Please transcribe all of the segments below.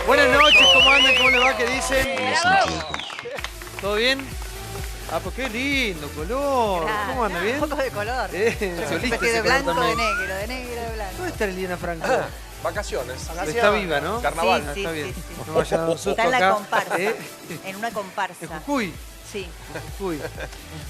Buenas noches, ¿cómo andan? ¿Cómo les va? ¿Qué dicen? ¿Todo bien? Ah, pues qué lindo color. ¿Cómo anda? ¿Bien? Un poco de color. Solista De ese blanco, color de también. negro, de negro, de blanco. ¿Dónde está Liliana Franco? Vacaciones. Está viva, ¿no? Carnaval. Sí, Está bien. sí, sí. No vaya a dar un susto Está en la acá. comparsa. En una comparsa. ¿En Jujuy? Sí. Jujuy.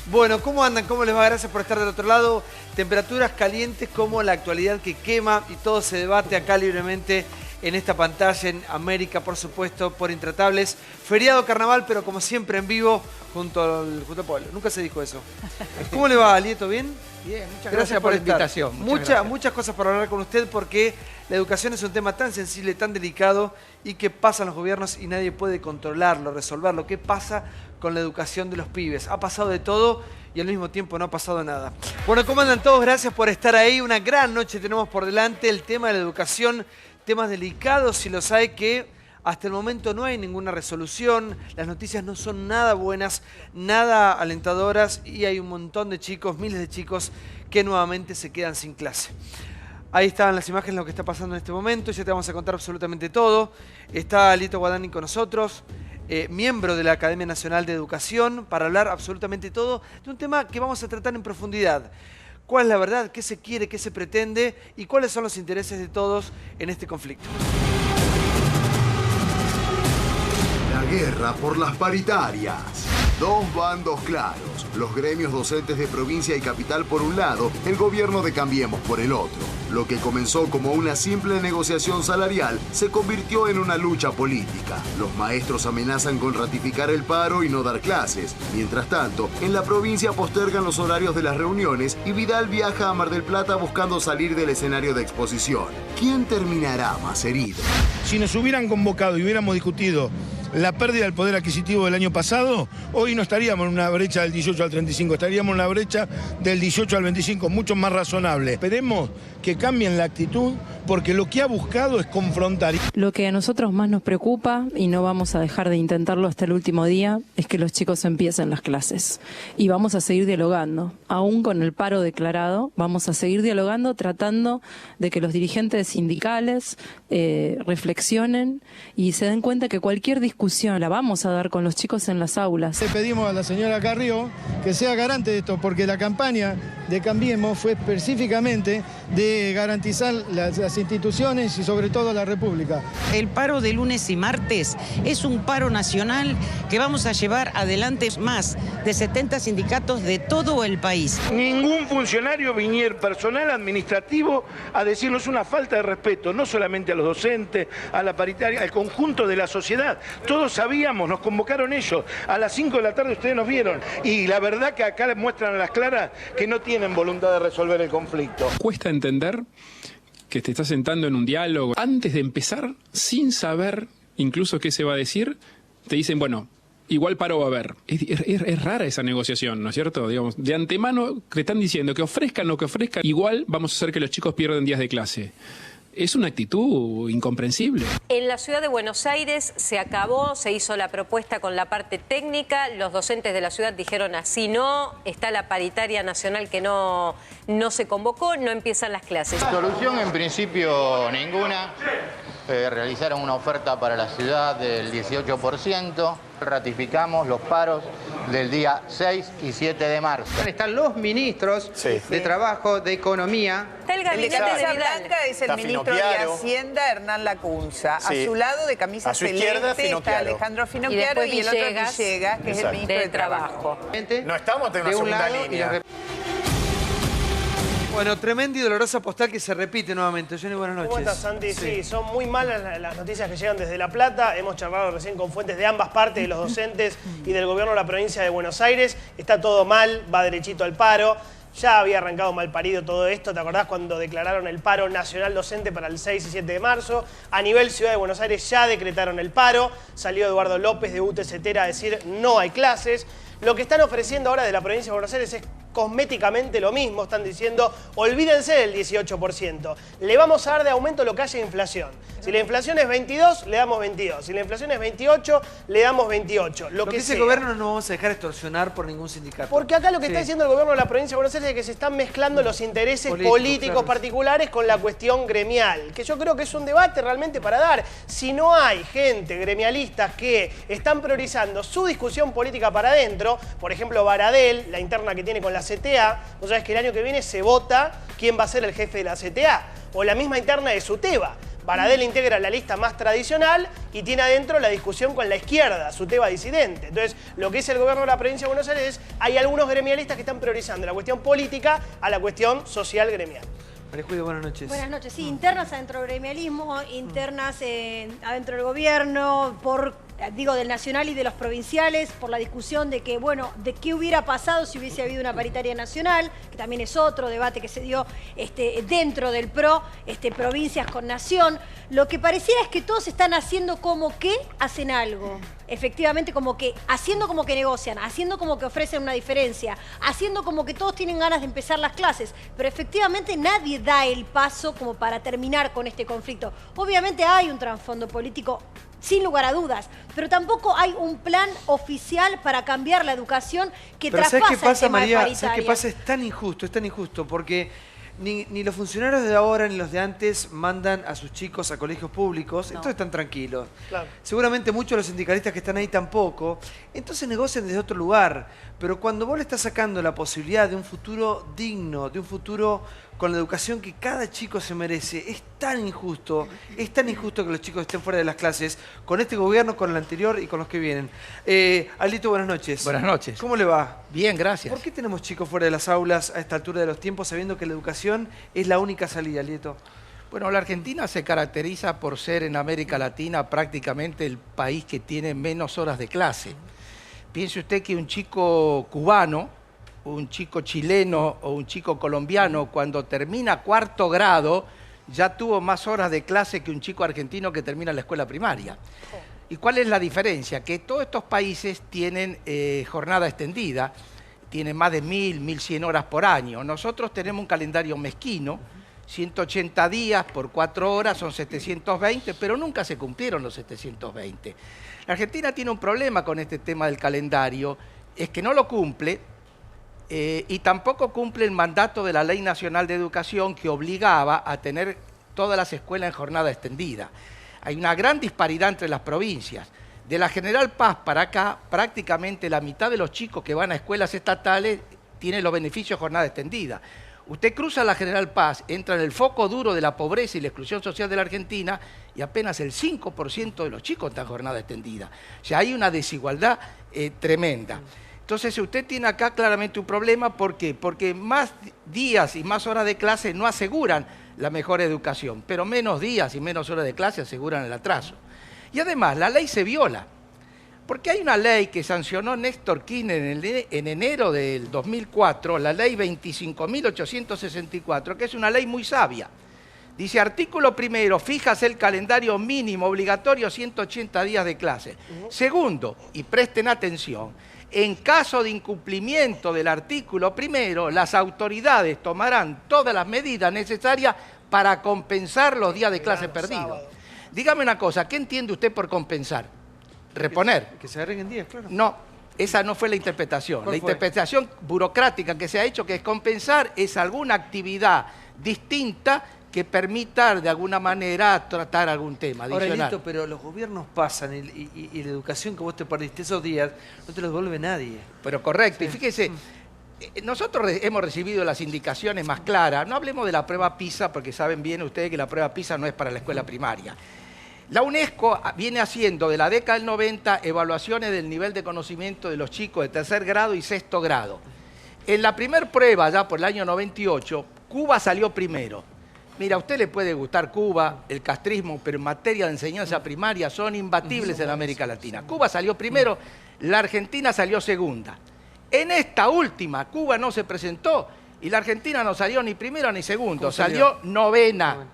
Bueno, ¿cómo andan? ¿Cómo les va? Gracias por estar del otro lado. Temperaturas calientes como la actualidad que quema y todo se debate acá libremente en esta pantalla, en América, por supuesto, por Intratables. Feriado carnaval, pero como siempre en vivo junto al pueblo. Nunca se dijo eso. ¿Cómo le va, Alieto? ¿Bien? Bien, muchas gracias por la estar. invitación. Muchas cosas para hablar con usted porque la educación es un tema tan sensible, tan delicado y que pasan los gobiernos y nadie puede controlarlo, resolverlo. ¿Qué pasa con la educación de los pibes? Ha pasado de todo y al mismo tiempo no ha pasado nada. Bueno, ¿cómo andan todos? Gracias por estar ahí. Una gran noche tenemos por delante. El tema de la educación, temas delicados, si los hay, que hasta el momento no hay ninguna resolución. Las noticias no son nada buenas, nada alentadoras y hay un montón de chicos, miles de chicos que nuevamente se quedan sin clase. Ahí están las imágenes de lo que está pasando en este momento. Ya te vamos a contar absolutamente todo. Está Alieto Guadani con nosotros, miembro de la Academia Nacional de Educación, para hablar absolutamente todo de un tema que vamos a tratar en profundidad. ¿Cuál es la verdad? ¿Qué se quiere? ¿Qué se pretende? ¿Y cuáles son los intereses de todos en este conflicto? La guerra por las paritarias. Dos bandos claros, los gremios docentes de provincia y capital por un lado, el gobierno de Cambiemos por el otro. Lo que comenzó como una simple negociación salarial se convirtió en una lucha política. Los maestros amenazan con ratificar el paro y no dar clases. Mientras tanto, en la provincia postergan los horarios de las reuniones y Vidal viaja a Mar del Plata buscando salir del escenario de exposición. ¿Quién terminará más herido? Si nos hubieran convocado y hubiéramos discutido la pérdida del poder adquisitivo del año pasado, hoy no estaríamos en una brecha del 18 al 35, estaríamos en una brecha del 18 al 25, mucho más razonable. Esperemos que cambien la actitud, porque lo que ha buscado es confrontar. Lo que a nosotros más nos preocupa, y no vamos a dejar de intentarlo hasta el último día, es que los chicos empiecen las clases. Y vamos a seguir dialogando, aún con el paro declarado, vamos a seguir dialogando, tratando de que los dirigentes sindicales reflexionen y se den cuenta que cualquier discusión la vamos a dar con los chicos en las aulas. Le pedimos a la señora Carrió que sea garante de esto, porque la campaña de Cambiemos fue específicamente de garantizar las instituciones y sobre todo la República. El paro de lunes y martes es un paro nacional que vamos a llevar adelante más de 70 sindicatos de todo el país. Ningún funcionario viniera, personal administrativo, a decirnos una falta de respeto, no solamente a los docentes, a la paritaria, al conjunto de la sociedad. Todos sabíamos, nos convocaron ellos. A las 5 de la tarde ustedes nos vieron. Y la verdad que acá les muestran a las claras que no tienen voluntad de resolver el conflicto. Cuesta entender que te estás sentando en un diálogo. Antes de empezar, sin saber incluso qué se va a decir, te dicen, bueno, igual paro va a haber. Es rara esa negociación, ¿no es cierto? Digamos, de antemano te están diciendo que ofrezcan lo que ofrezcan, igual vamos a hacer que los chicos pierdan días de clase. Es una actitud incomprensible. En la ciudad de Buenos Aires se acabó, se hizo la propuesta con la parte técnica, los docentes de la ciudad dijeron así no, está la paritaria nacional que no se convocó, no empiezan las clases. Solución en principio ninguna. Realizaron una oferta para la ciudad del 18%. Ratificamos los paros del día 6 y 7 de marzo. Están los ministros de Trabajo, de Economía. Está el El de gabinete de camisa Vidal. blanca es el Está ministro Finocchiaro. de Hacienda, Hernán Lacunza. Sí. A su lado, de camisa A su izquierda, celeste, está Finocchiaro. Alejandro Y Finocchiaro después y el otro Villegas, Villegas, que es el ministro de del Trabajo. No estamos en una de un segunda lado y línea. los Bueno, tremenda y dolorosa postal que se repite nuevamente. Johnny, buenas noches. ¿Cómo estás, Santi? Sí, son muy malas las noticias que llegan desde La Plata. Hemos charlado recién con fuentes de ambas partes, de los docentes y del gobierno de la provincia de Buenos Aires. Está todo mal, va derechito al paro. Ya había arrancado mal parido todo esto. ¿Te acordás cuando declararon el paro nacional docente para el 6 y 7 de marzo? A nivel Ciudad de Buenos Aires ya decretaron el paro. Salió Eduardo López de UTCTera a decir no hay clases. Lo que están ofreciendo ahora de la provincia de Buenos Aires es cosméticamente lo mismo. Están diciendo, olvídense del 18%. Le vamos a dar de aumento lo que haya inflación. Si la inflación es 22, le damos 22. Si la inflación es 28, le damos 28. Lo que dice el gobierno no vamos a dejar extorsionar por ningún sindicato. Porque acá lo que está diciendo el gobierno de la provincia de Buenos Aires es que se están mezclando los intereses políticos particulares con la cuestión gremial. Que yo creo que es un debate realmente para dar. Si no hay gente, gremialistas, que están priorizando su discusión política para adentro, por ejemplo, Baradel, la interna que tiene con la CTA, vos sabés que el año que viene se vota quién va a ser el jefe de la CTA. O la misma interna de Suteba. Baradel integra la lista más tradicional y tiene adentro la discusión con la izquierda, Suteba disidente. Entonces, lo que dice el gobierno de la provincia de Buenos Aires es hay algunos gremialistas que están priorizando la cuestión política a la cuestión social gremial. María Julia, buenas noches. Buenas noches. Sí, internas adentro del gremialismo, internas adentro del gobierno, del nacional y de los provinciales, por la discusión de que, bueno, de qué hubiera pasado si hubiese habido una paritaria nacional, que también es otro debate que se dio dentro del PRO, provincias con nación. Lo que pareciera es que todos están haciendo como que hacen algo. Efectivamente, haciendo como que negocian, haciendo como que ofrecen una diferencia, haciendo como que todos tienen ganas de empezar las clases, pero efectivamente nadie da el paso como para terminar con este conflicto. Obviamente hay un trasfondo político, sin lugar a dudas, pero tampoco hay un plan oficial para cambiar la educación que traspasa el tema de paritaria. ¿Sabes qué pasa? Es tan injusto, porque ni los funcionarios de ahora ni los de antes mandan a sus chicos a colegios públicos, entonces están tranquilos. Claro. Seguramente muchos de los sindicalistas que están ahí tampoco, entonces negocian desde otro lugar. Pero cuando vos le estás sacando la posibilidad de un futuro digno, de un futuro con la educación que cada chico se merece, es tan injusto que los chicos estén fuera de las clases, con este gobierno, con el anterior y con los que vienen. Aldito, buenas noches. Buenas noches. ¿Cómo le va? Bien, gracias. ¿Por qué tenemos chicos fuera de las aulas a esta altura de los tiempos, sabiendo que la educación es la única salida, Aldito? Bueno, la Argentina se caracteriza por ser en América Latina prácticamente el país que tiene menos horas de clase. Piense usted que un chico cubano, un chico chileno o un chico colombiano, cuando termina cuarto grado, ya tuvo más horas de clase que un chico argentino que termina la escuela primaria. ¿Y cuál es la diferencia? Que todos estos países tienen jornada extendida, tienen más de 1.000, 1.100 horas por año. Nosotros tenemos un calendario mezquino, 180 días por 4 horas son 720, pero nunca se cumplieron los 720. La Argentina tiene un problema con este tema del calendario, es que no lo cumple y tampoco cumple el mandato de la Ley Nacional de Educación que obligaba a tener todas las escuelas en jornada extendida. Hay una gran disparidad entre las provincias. De la General Paz para acá, prácticamente la mitad de los chicos que van a escuelas estatales tienen los beneficios de jornada extendida. Usted cruza la General Paz, entra en el foco duro de la pobreza y la exclusión social de la Argentina y apenas el 5% de los chicos están en jornada extendida. O sea, hay una desigualdad tremenda. Entonces, usted tiene acá claramente un problema. ¿Por qué? Porque más días y más horas de clase no aseguran la mejor educación, pero menos días y menos horas de clase aseguran el atraso. Y además, la ley se viola. Porque hay una ley que sancionó Néstor Kirchner en enero del 2004, la ley 25.864, que es una ley muy sabia. Dice, artículo primero, fijas el calendario mínimo obligatorio 180 días de clase. Segundo, y presten atención, en caso de incumplimiento del artículo primero, las autoridades tomarán todas las medidas necesarias para compensar los días de clase perdidos. Dígame una cosa, ¿qué entiende usted por compensar? Reponer. Que se agreguen días, claro. No, esa no fue la interpretación. La interpretación burocrática que se ha hecho, que es compensar, es alguna actividad distinta que permita de alguna manera tratar algún tema adicional. Ahora, Lito, pero los gobiernos pasan y la educación que vos te perdiste esos días no te lo devuelve nadie. Pero correcto, sí. Y fíjese, nosotros hemos recibido las indicaciones más claras. No hablemos de la prueba PISA, porque saben bien ustedes que la prueba PISA no es para la escuela primaria. La UNESCO viene haciendo de la década del 90 evaluaciones del nivel de conocimiento de los chicos de tercer grado y sexto grado. En la primera prueba, ya por el año 98, Cuba salió primero. Mira, a usted le puede gustar Cuba, el castrismo, pero en materia de enseñanza primaria son imbatibles en América Latina. Cuba salió primero, la Argentina salió segunda. En esta última, Cuba no se presentó y la Argentina no salió ni primero ni segundo, salió novena.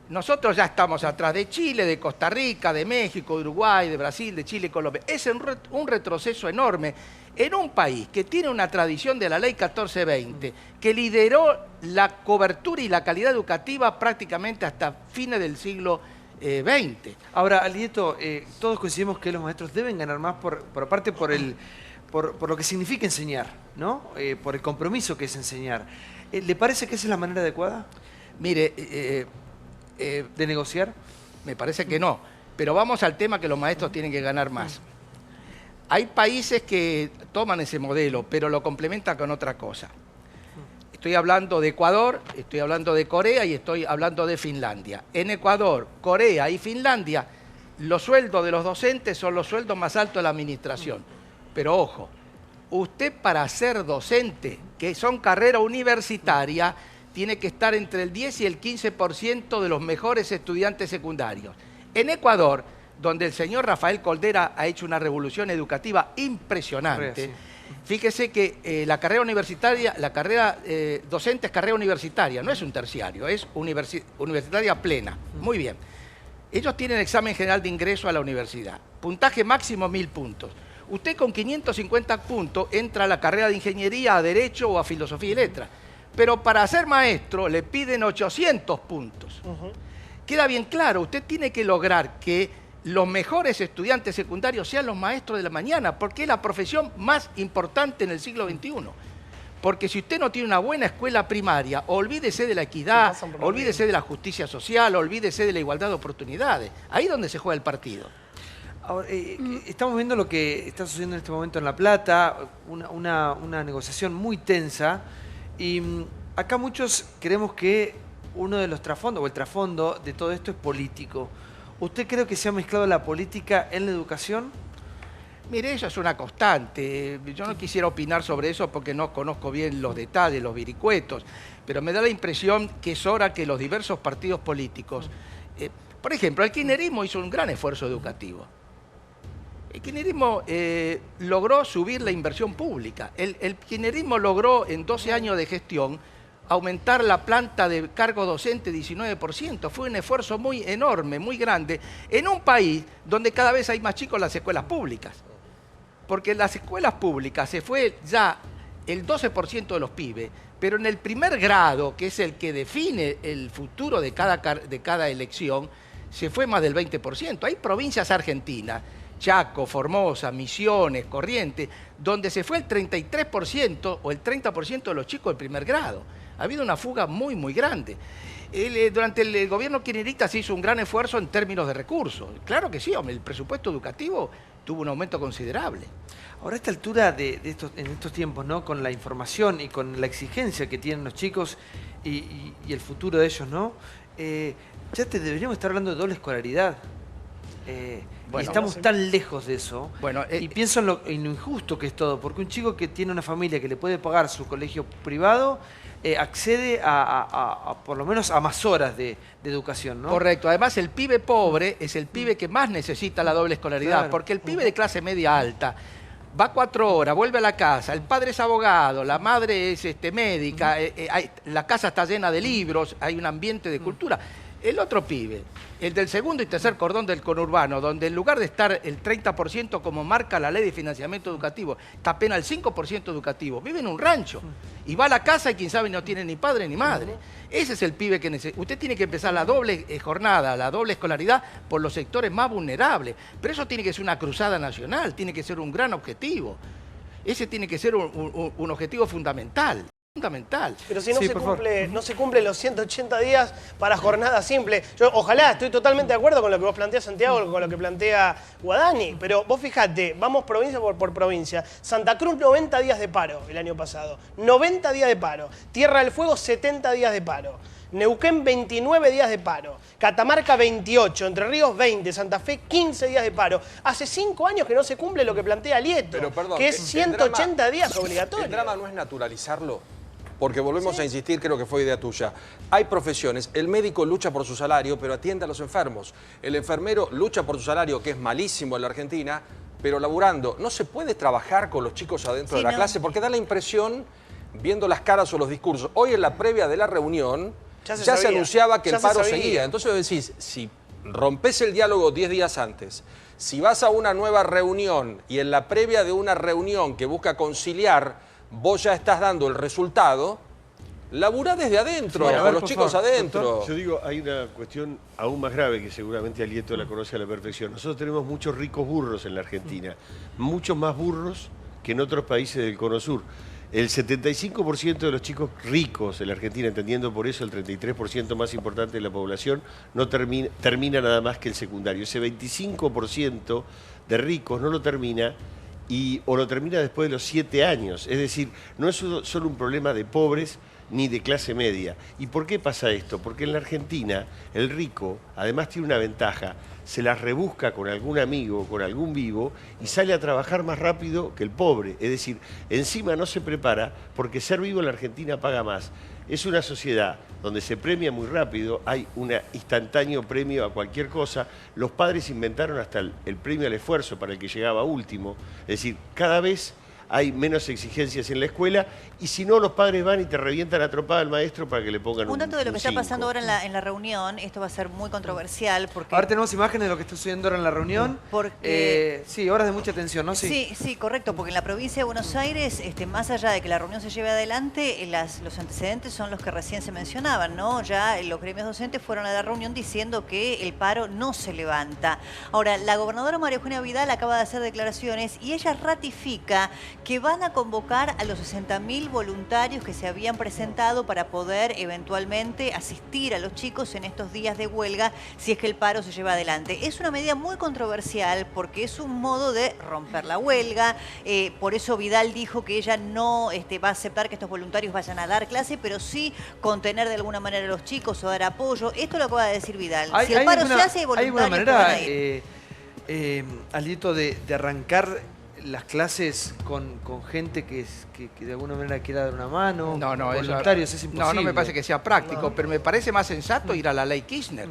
Nosotros ya estamos atrás de Chile, de Costa Rica, de México, de Uruguay, de Brasil, de Chile, Colombia. Es un retroceso enorme en un país que tiene una tradición de la Ley 1420, que lideró la cobertura y la calidad educativa prácticamente hasta fines del siglo XX. Ahora, Alieto, todos coincidimos que los maestros deben ganar más por lo que significa enseñar, ¿no? Por el compromiso que es enseñar. ¿Le parece que esa es la manera adecuada? Mire, ¿de negociar? Me parece que no, pero vamos al tema que los maestros tienen que ganar más. Hay países que toman ese modelo, pero lo complementan con otra cosa. Estoy hablando de Ecuador, estoy hablando de Corea y estoy hablando de Finlandia. En Ecuador, Corea y Finlandia, los sueldos de los docentes son los sueldos más altos de la administración. Pero ojo, usted para ser docente, que son carrera universitaria, tiene que estar entre el 10 y el 15% de los mejores estudiantes secundarios. En Ecuador, donde el señor Rafael Coldera ha hecho una revolución educativa impresionante, fíjese que la carrera universitaria, la carrera docente es carrera universitaria, no es un terciario, es universitaria plena. Muy bien. Ellos tienen examen general de ingreso a la universidad. Puntaje máximo 1000 puntos. Usted con 550 puntos entra a la carrera de ingeniería, a derecho o a filosofía y letras. Pero para ser maestro le piden 800 puntos. Queda bien claro, usted tiene que lograr que los mejores estudiantes secundarios sean los maestros de la mañana, porque es la profesión más importante en el siglo XXI. Porque si usted no tiene una buena escuela primaria, olvídese de la equidad, olvídese de la justicia social, olvídese de la igualdad de oportunidades. Ahí es donde se juega el partido. Ahora, estamos viendo lo que está sucediendo en este momento en La Plata, una negociación muy tensa. Y acá muchos creemos que uno de los trasfondos, o el trasfondo de todo esto es político. ¿Usted cree que se ha mezclado la política en la educación? Mire, eso es una constante. Yo no quisiera opinar sobre eso porque no conozco bien los detalles, los vericuetos, pero me da la impresión que es hora que los diversos partidos políticos... por ejemplo, el kirchnerismo hizo un gran esfuerzo educativo. El kirchnerismo logró subir la inversión pública. El kirchnerismo logró en 12 años de gestión aumentar la planta de cargo docente 19%. Fue un esfuerzo muy enorme, muy grande, en un país donde cada vez hay más chicos en las escuelas públicas. Porque en las escuelas públicas se fue ya el 12% de los pibes, pero en el primer grado, que es el que define el futuro de cada elección, se fue más del 20%. Hay provincias argentinas, Chaco, Formosa, Misiones, Corrientes, donde se fue el 33% o el 30% de los chicos del primer grado. Ha habido una fuga muy, muy grande. Durante el gobierno kirchnerista se hizo un gran esfuerzo en términos de recursos. Claro que sí, hombre, el presupuesto educativo tuvo un aumento considerable. Ahora a esta altura en estos tiempos, ¿no? Con la información y con la exigencia que tienen los chicos y el futuro de ellos, ¿no? Ya deberíamos estar hablando de doble escolaridad. Y estamos tan lejos de eso. Y pienso en lo injusto que es todo, porque un chico que tiene una familia que le puede pagar su colegio privado accede a por lo menos a más horas de educación, ¿no? Correcto. Además, el pibe pobre es el pibe que más necesita la doble escolaridad, claro. Porque el pibe de clase media alta va 4 horas, vuelve a la casa, el padre es abogado, la madre es médica, la casa está llena de libros, hay un ambiente de cultura. El otro pibe, el del segundo y tercer cordón del conurbano, donde en lugar de estar el 30% como marca la ley de financiamiento educativo, está apenas el 5% educativo, vive en un rancho y va a la casa y quién sabe no tiene ni padre ni madre. Ese es el pibe que necesita. Usted tiene que empezar la doble jornada, la doble escolaridad por los sectores más vulnerables, pero eso tiene que ser una cruzada nacional, tiene que ser un gran objetivo. Ese tiene que ser un objetivo fundamental. Pero si no se cumple los 180 días para jornada simple. Yo ojalá, estoy totalmente de acuerdo con lo que vos planteás, Santiago, con lo que plantea Guadani, pero vos fijate, vamos provincia por provincia. Santa Cruz 90 días de paro el año pasado, 90 días de paro. Tierra del Fuego 70 días de paro. Neuquén 29 días de paro, Catamarca 28, Entre Ríos 20, Santa Fe 15 días de paro. Hace 5 años que no se cumple lo que plantea Alieto, pero, perdón, que es 180 días obligatorio. ¿El drama no es naturalizarlo? Porque volvemos a insistir, creo que fue idea tuya. Hay profesiones, el médico lucha por su salario, pero atiende a los enfermos. El enfermero lucha por su salario, que es malísimo en la Argentina, pero laburando. No se puede trabajar con los chicos adentro de la clase, porque da la impresión, viendo las caras o los discursos. Hoy en la previa de la reunión, ya se anunciaba que el paro seguía. Entonces vos decís, si rompes el diálogo 10 días antes, si vas a una nueva reunión y en la previa de una reunión que busca conciliar, vos ya estás dando el resultado, laburá desde adentro, con los chicos adentro. Yo digo, hay una cuestión aún más grave que seguramente Alieto la conoce a la perfección. Nosotros tenemos muchos ricos burros en la Argentina, muchos más burros que en otros países del Cono Sur. El 75% de los chicos ricos en la Argentina, entendiendo por eso el 33% más importante de la población, no termina nada más que el secundario. Ese 25% de ricos no lo termina o lo termina después de los 7 años. Es decir, no es solo un problema de pobres ni de clase media. ¿Y por qué pasa esto? Porque en la Argentina el rico además tiene una ventaja, se las rebusca con algún amigo, con algún vivo y sale a trabajar más rápido que el pobre. Es decir, encima no se prepara porque ser vivo en la Argentina paga más. Es una sociedad donde se premia muy rápido, hay un instantáneo premio a cualquier cosa. Los padres inventaron hasta el premio al esfuerzo para el que llegaba último. Es decir, cada vez hay menos exigencias en la escuela y si no, los padres van y te revientan a tropada al maestro para que le pongan un dato de lo que está 5. pasando ahora en la reunión, esto va a ser muy controversial porque... Ahora tenemos imágenes de lo que está sucediendo ahora en la reunión. Sí, horas de mucha tensión, ¿no? Sí, correcto, porque en la provincia de Buenos Aires, más allá de que la reunión se lleve adelante, los antecedentes son los que recién se mencionaban, ¿no? Ya los gremios docentes fueron a la reunión diciendo que el paro no se levanta. Ahora, la gobernadora María Eugenia Vidal acaba de hacer declaraciones y ella ratifica que van a convocar a los 60.000 voluntarios que se habían presentado para poder eventualmente asistir a los chicos en estos días de huelga si es que el paro se lleva adelante. Es una medida muy controversial porque es un modo de romper la huelga, por eso Vidal dijo que ella no va a aceptar que estos voluntarios vayan a dar clase, pero sí contener de alguna manera a los chicos o dar apoyo. Esto lo acaba de decir Vidal. Si el paro se hace, hay voluntarios. ¿Hay alguna manera, Alito, de arrancar las clases con gente que de alguna manera quiera dar una mano? No, voluntarios, es imposible. No me parece que sea práctico, pero me parece más sensato ir a la ley Kirchner.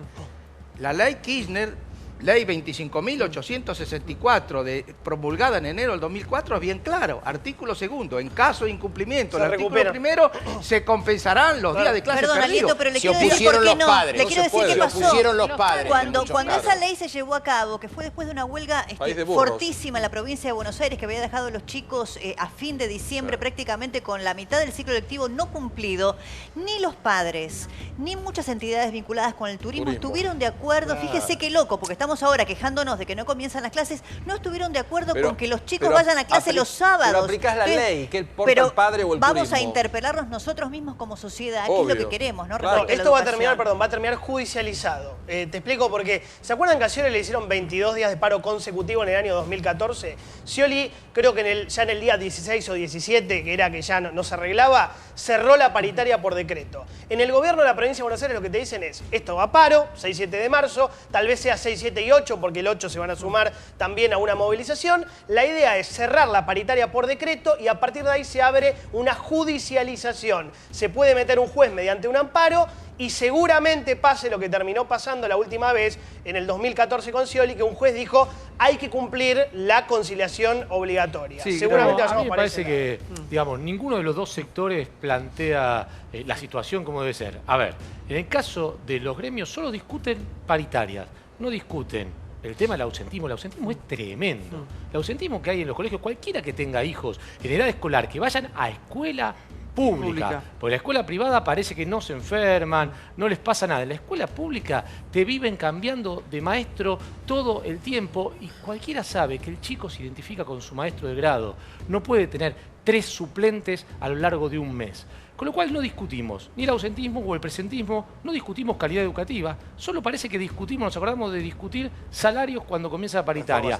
La ley Kirchner, ley 25.864, promulgada en enero del 2004, es bien claro. Artículo 2, en caso de incumplimiento del artículo 1, se compensarán los días de clase perdidos. Alito, pero le quiero decir por qué no. Le quiero decir qué pasó. Los padres. Cuando esa ley se llevó a cabo, que fue después de una huelga fortísima en la provincia de Buenos Aires, que había dejado a los chicos a fin de diciembre prácticamente con la mitad del ciclo lectivo no cumplido, ni los padres, ni muchas entidades vinculadas con el turismo estuvieron de acuerdo. Fíjese qué loco, porque estamos ahora quejándonos de que no comienzan las clases, no estuvieron de acuerdo con que los chicos vayan a clase los sábados. Pero aplicás la ley, que importa el padre o el vamos turismo. a interpelarnos nosotros mismos como sociedad, que es lo que queremos, ¿no? Claro. Esto va a terminar judicializado. Te explico por qué. ¿Se acuerdan que a Scioli le hicieron 22 días de paro consecutivo en el año 2014? Scioli, creo que ya en el día 16 o 17, que era que ya no se arreglaba, cerró la paritaria por decreto. En el gobierno de la provincia de Buenos Aires lo que te dicen es, esto va a paro, 6-7 de marzo, tal vez sea 6, 7 y 8, porque el 8 se van a sumar también a una movilización. La idea es cerrar la paritaria por decreto y a partir de ahí se abre una judicialización. Se puede meter un juez mediante un amparo y seguramente pase lo que terminó pasando la última vez en el 2014 con Scioli, que un juez dijo hay que cumplir la conciliación obligatoria. Sí, seguramente a mí me parece que, digamos, ninguno de los dos sectores plantea la situación como debe ser. A ver, en el caso de los gremios solo discuten paritarias, no discuten el tema del ausentismo. El ausentismo es tremendo. El ausentismo que hay en los colegios, cualquiera que tenga hijos en edad escolar, que vayan a escuela pública. Porque la escuela privada parece que no se enferman, no les pasa nada. En la escuela pública te viven cambiando de maestro todo el tiempo y cualquiera sabe que el chico se identifica con su maestro de grado. No puede tener 3 suplentes a lo largo de un mes. Con lo cual no discutimos ni el ausentismo o el presentismo, no discutimos calidad educativa, solo parece que discutimos, nos acordamos de discutir salarios cuando comienza la paritaria.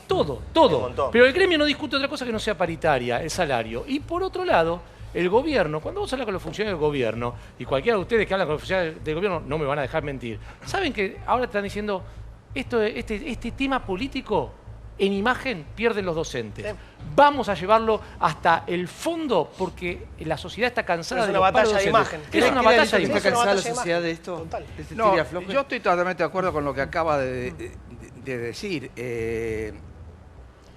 Todo. Pero el gremio no discute otra cosa que no sea paritaria, el salario. Y por otro lado, el gobierno, cuando vos hablas con los funcionarios del gobierno, y cualquiera de ustedes que hablan con los funcionarios del gobierno no me van a dejar mentir, saben que ahora están diciendo, este tema político en imagen pierden los docentes. Vamos a llevarlo hasta el fondo porque la sociedad está cansada de los paros docentes. Es una batalla de imagen. Es una batalla de imagen. ¿Está cansada la sociedad de esto? No, yo estoy totalmente de acuerdo con lo que acaba de decir.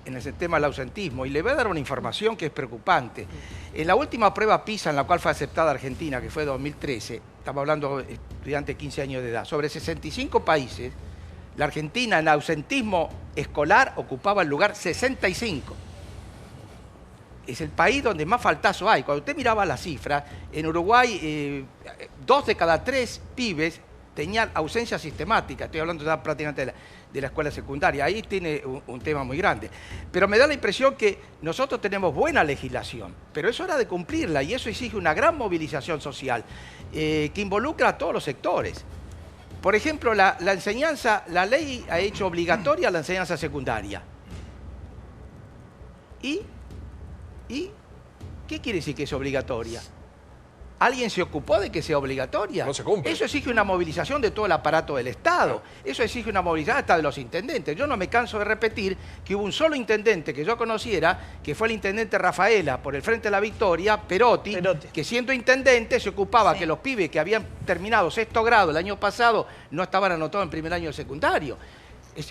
en el tema del ausentismo. Y le voy a dar una información que es preocupante. En la última prueba PISA, en la cual fue aceptada Argentina, que fue 2013, estamos hablando de estudiantes de 15 años de edad, sobre 65 países, la Argentina en ausentismo escolar ocupaba el lugar 65. Es el país donde más faltazo hay. Cuando usted miraba las cifras, en Uruguay 2 de cada 3 pibes tenían ausencia sistemática. Estoy hablando ya prácticamente de la escuela secundaria. Ahí tiene un tema muy grande. Pero me da la impresión que nosotros tenemos buena legislación, pero es hora de cumplirla y eso exige una gran movilización social que involucra a todos los sectores. Por ejemplo, la enseñanza, la ley ha hecho obligatoria la enseñanza secundaria. ¿Y qué quiere decir que es obligatoria? ¿Alguien se ocupó de que sea obligatoria? No se cumple. Eso exige una movilización de todo el aparato del Estado. Eso exige una movilización hasta de los intendentes. Yo no me canso de repetir que hubo un solo intendente que yo conociera, que fue el intendente Rafaela, por el Frente de la Victoria, Perotti. Que siendo intendente se ocupaba que los pibes que habían terminado 6º grado el año pasado no estaban anotados en primer año de secundario.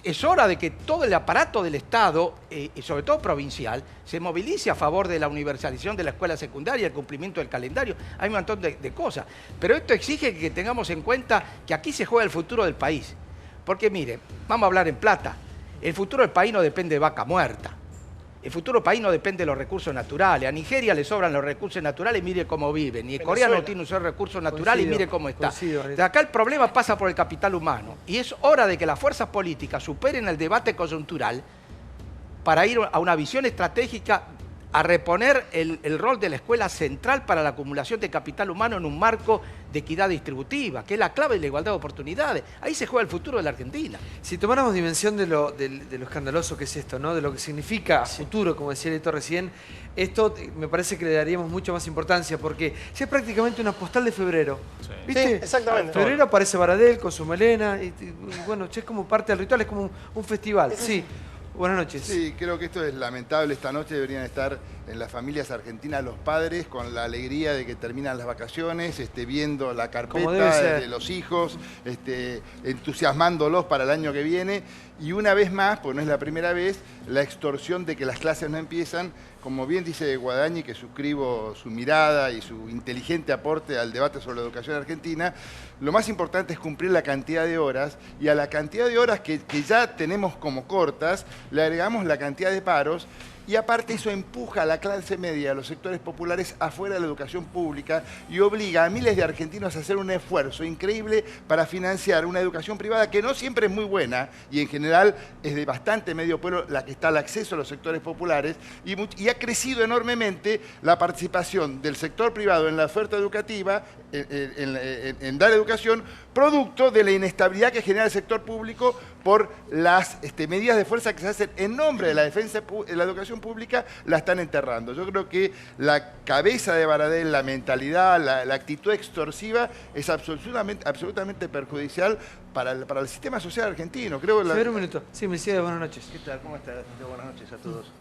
Es hora de que todo el aparato del Estado, y sobre todo provincial, se movilice a favor de la universalización de la escuela secundaria, el cumplimiento del calendario. Hay un montón de cosas. Pero esto exige que tengamos en cuenta que aquí se juega el futuro del país. Porque mire, vamos a hablar en plata. El futuro del país no depende de vaca muerta. El futuro del país no depende de los recursos naturales. A Nigeria le sobran los recursos naturales, mire cómo viven. Y Corea no tiene un solo recurso natural y mire cómo está. De acá el problema pasa por el capital humano. Y es hora de que las fuerzas políticas superen el debate coyuntural para ir a una visión estratégica, a reponer el rol de la escuela central para la acumulación de capital humano en un marco de equidad distributiva, que es la clave de la igualdad de oportunidades. Ahí se juega el futuro de la Argentina. Si tomáramos dimensión de lo escandaloso que es esto, ¿no? De lo que significa a futuro, como decía Leto recién, esto me parece que le daríamos mucho más importancia, porque ya es prácticamente una postal de febrero. ¿Viste? Sí, exactamente. En febrero aparece Baradel con su melena, y bueno, es como parte del ritual, es como un festival. Sí. Buenas noches. Sí, creo que esto es lamentable. Esta noche deberían estar en las familias argentinas los padres con la alegría de que terminan las vacaciones, viendo la carpeta de los hijos, entusiasmándolos para el año que viene. Y una vez más, porque no es la primera vez, la extorsión de que las clases no empiezan. Como bien dice Guadañi, que suscribo su mirada y su inteligente aporte al debate sobre la educación argentina, lo más importante es cumplir la cantidad de horas, y a la cantidad de horas que ya tenemos como cortas, le agregamos la cantidad de paros, y aparte eso empuja a la clase media, a los sectores populares afuera de la educación pública y obliga a miles de argentinos a hacer un esfuerzo increíble para financiar una educación privada que no siempre es muy buena y en general es de bastante medio pueblo la que está al acceso a los sectores populares, y ha crecido enormemente la participación del sector privado en la oferta educativa, en dar educación, producto de la inestabilidad que genera el sector público por las medidas de fuerza que se hacen en nombre de la defensa de la educación pública, la están enterrando. Yo creo que la cabeza de Baradel, la mentalidad, la actitud extorsiva es absolutamente perjudicial para el sistema social argentino. Creo que un minuto. Sí, Mercedes, buenas noches. ¿Qué tal? ¿Cómo estás? Buenas noches a todos.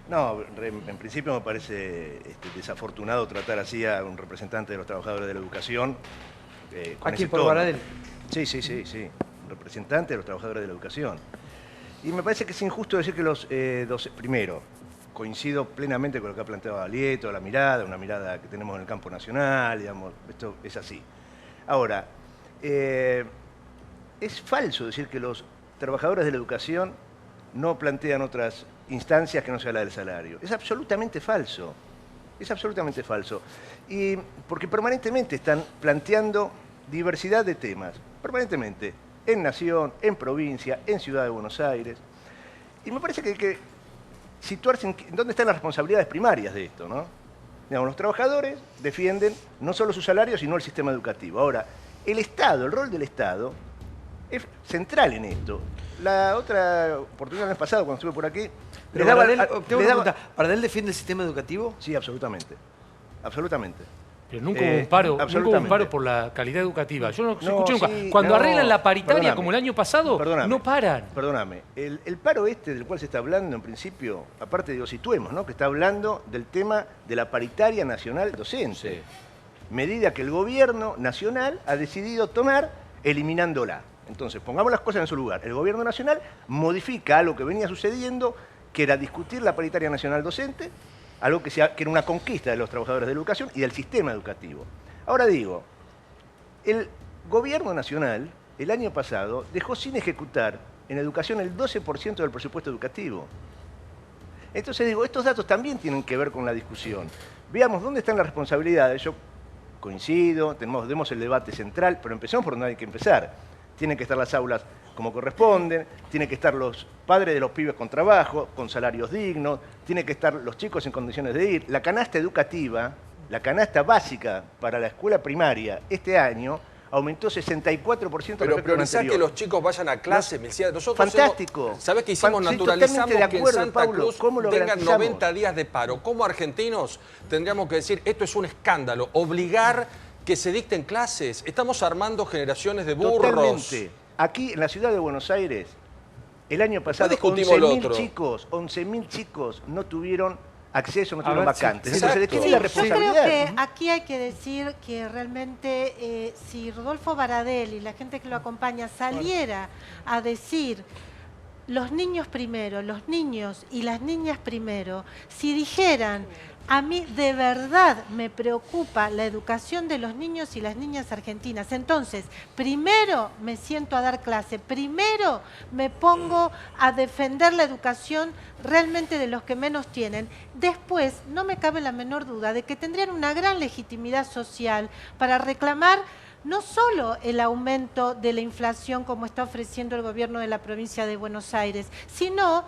No, en principio me parece desafortunado tratar así a un representante de los trabajadores de la educación. ¿Aquí por Baradel? Sí. Representante de los trabajadores de la educación. Y me parece que es injusto decir que los primero, coincido plenamente con lo que ha planteado Alieto, una mirada que tenemos en el campo nacional, digamos, esto es así. Ahora, es falso decir que los trabajadores de la educación no plantean otras instancias que no sea la del salario. Es absolutamente falso. Es absolutamente falso. Y porque permanentemente están planteando diversidad de temas. Permanentemente. En Nación, en provincia, en Ciudad de Buenos Aires. Y me parece que hay que situarse en dónde están las responsabilidades primarias de esto, ¿no? Digamos, los trabajadores defienden no solo su salario, sino el sistema educativo. Ahora, el Estado, el rol del Estado, es central en esto. La otra oportunidad el mes pasado, cuando estuve por aquí... ¿Baradel defiende el sistema educativo? Sí, absolutamente. Absolutamente. Pero nunca hubo un paro por la calidad educativa. Yo no escuché nunca. Cuando arreglan la paritaria, como el año pasado, no paran. Perdóname. El paro del cual se está hablando, en principio, aparte situemos, ¿no? Que está hablando del tema de la paritaria nacional docente. Sí. Medida que el gobierno nacional ha decidido tomar eliminándola. Entonces, pongamos las cosas en su lugar. El gobierno nacional modifica algo que venía sucediendo, que era discutir la paritaria nacional docente, algo que era una conquista de los trabajadores de la educación y del sistema educativo. Ahora digo, el gobierno nacional, el año pasado, dejó sin ejecutar en educación el 12% del presupuesto educativo. Entonces digo, estos datos también tienen que ver con la discusión. Veamos dónde están las responsabilidades. Yo coincido, demos el debate central, pero empecemos por donde hay que empezar. Tienen que estar las aulas como corresponden, tienen que estar los padres de los pibes con trabajo, con salarios dignos, tienen que estar los chicos en condiciones de ir. La canasta educativa, la canasta básica para la escuela primaria este año aumentó 64%. Pero priorizar que los chicos vayan a clase, nosotros fantástico. ¿Sabes qué hicimos? Naturalizamos de que en acuerdo, Santa Paulo, Cruz ¿cómo lo tengan garantizamos? 90 días de paro. Como argentinos tendríamos que decir, esto es un escándalo, obligar que se dicten clases. Estamos armando generaciones de burros. Totalmente. Aquí en la ciudad de Buenos Aires, el año pasado 11.000 chicos no tuvieron acceso, no tuvieron vacantes. Entonces, ¿de quién es la responsabilidad? Yo creo que aquí hay que decir que realmente si Rodolfo Baradel y la gente que lo acompaña saliera a decir los niños primero, los niños y las niñas primero, si dijeran a mí de verdad me preocupa la educación de los niños y las niñas argentinas. Entonces, primero me siento a dar clase, primero me pongo a defender la educación realmente de los que menos tienen. Después, no me cabe la menor duda de que tendrían una gran legitimidad social para reclamar no solo el aumento de la inflación como está ofreciendo el gobierno de la provincia de Buenos Aires, sino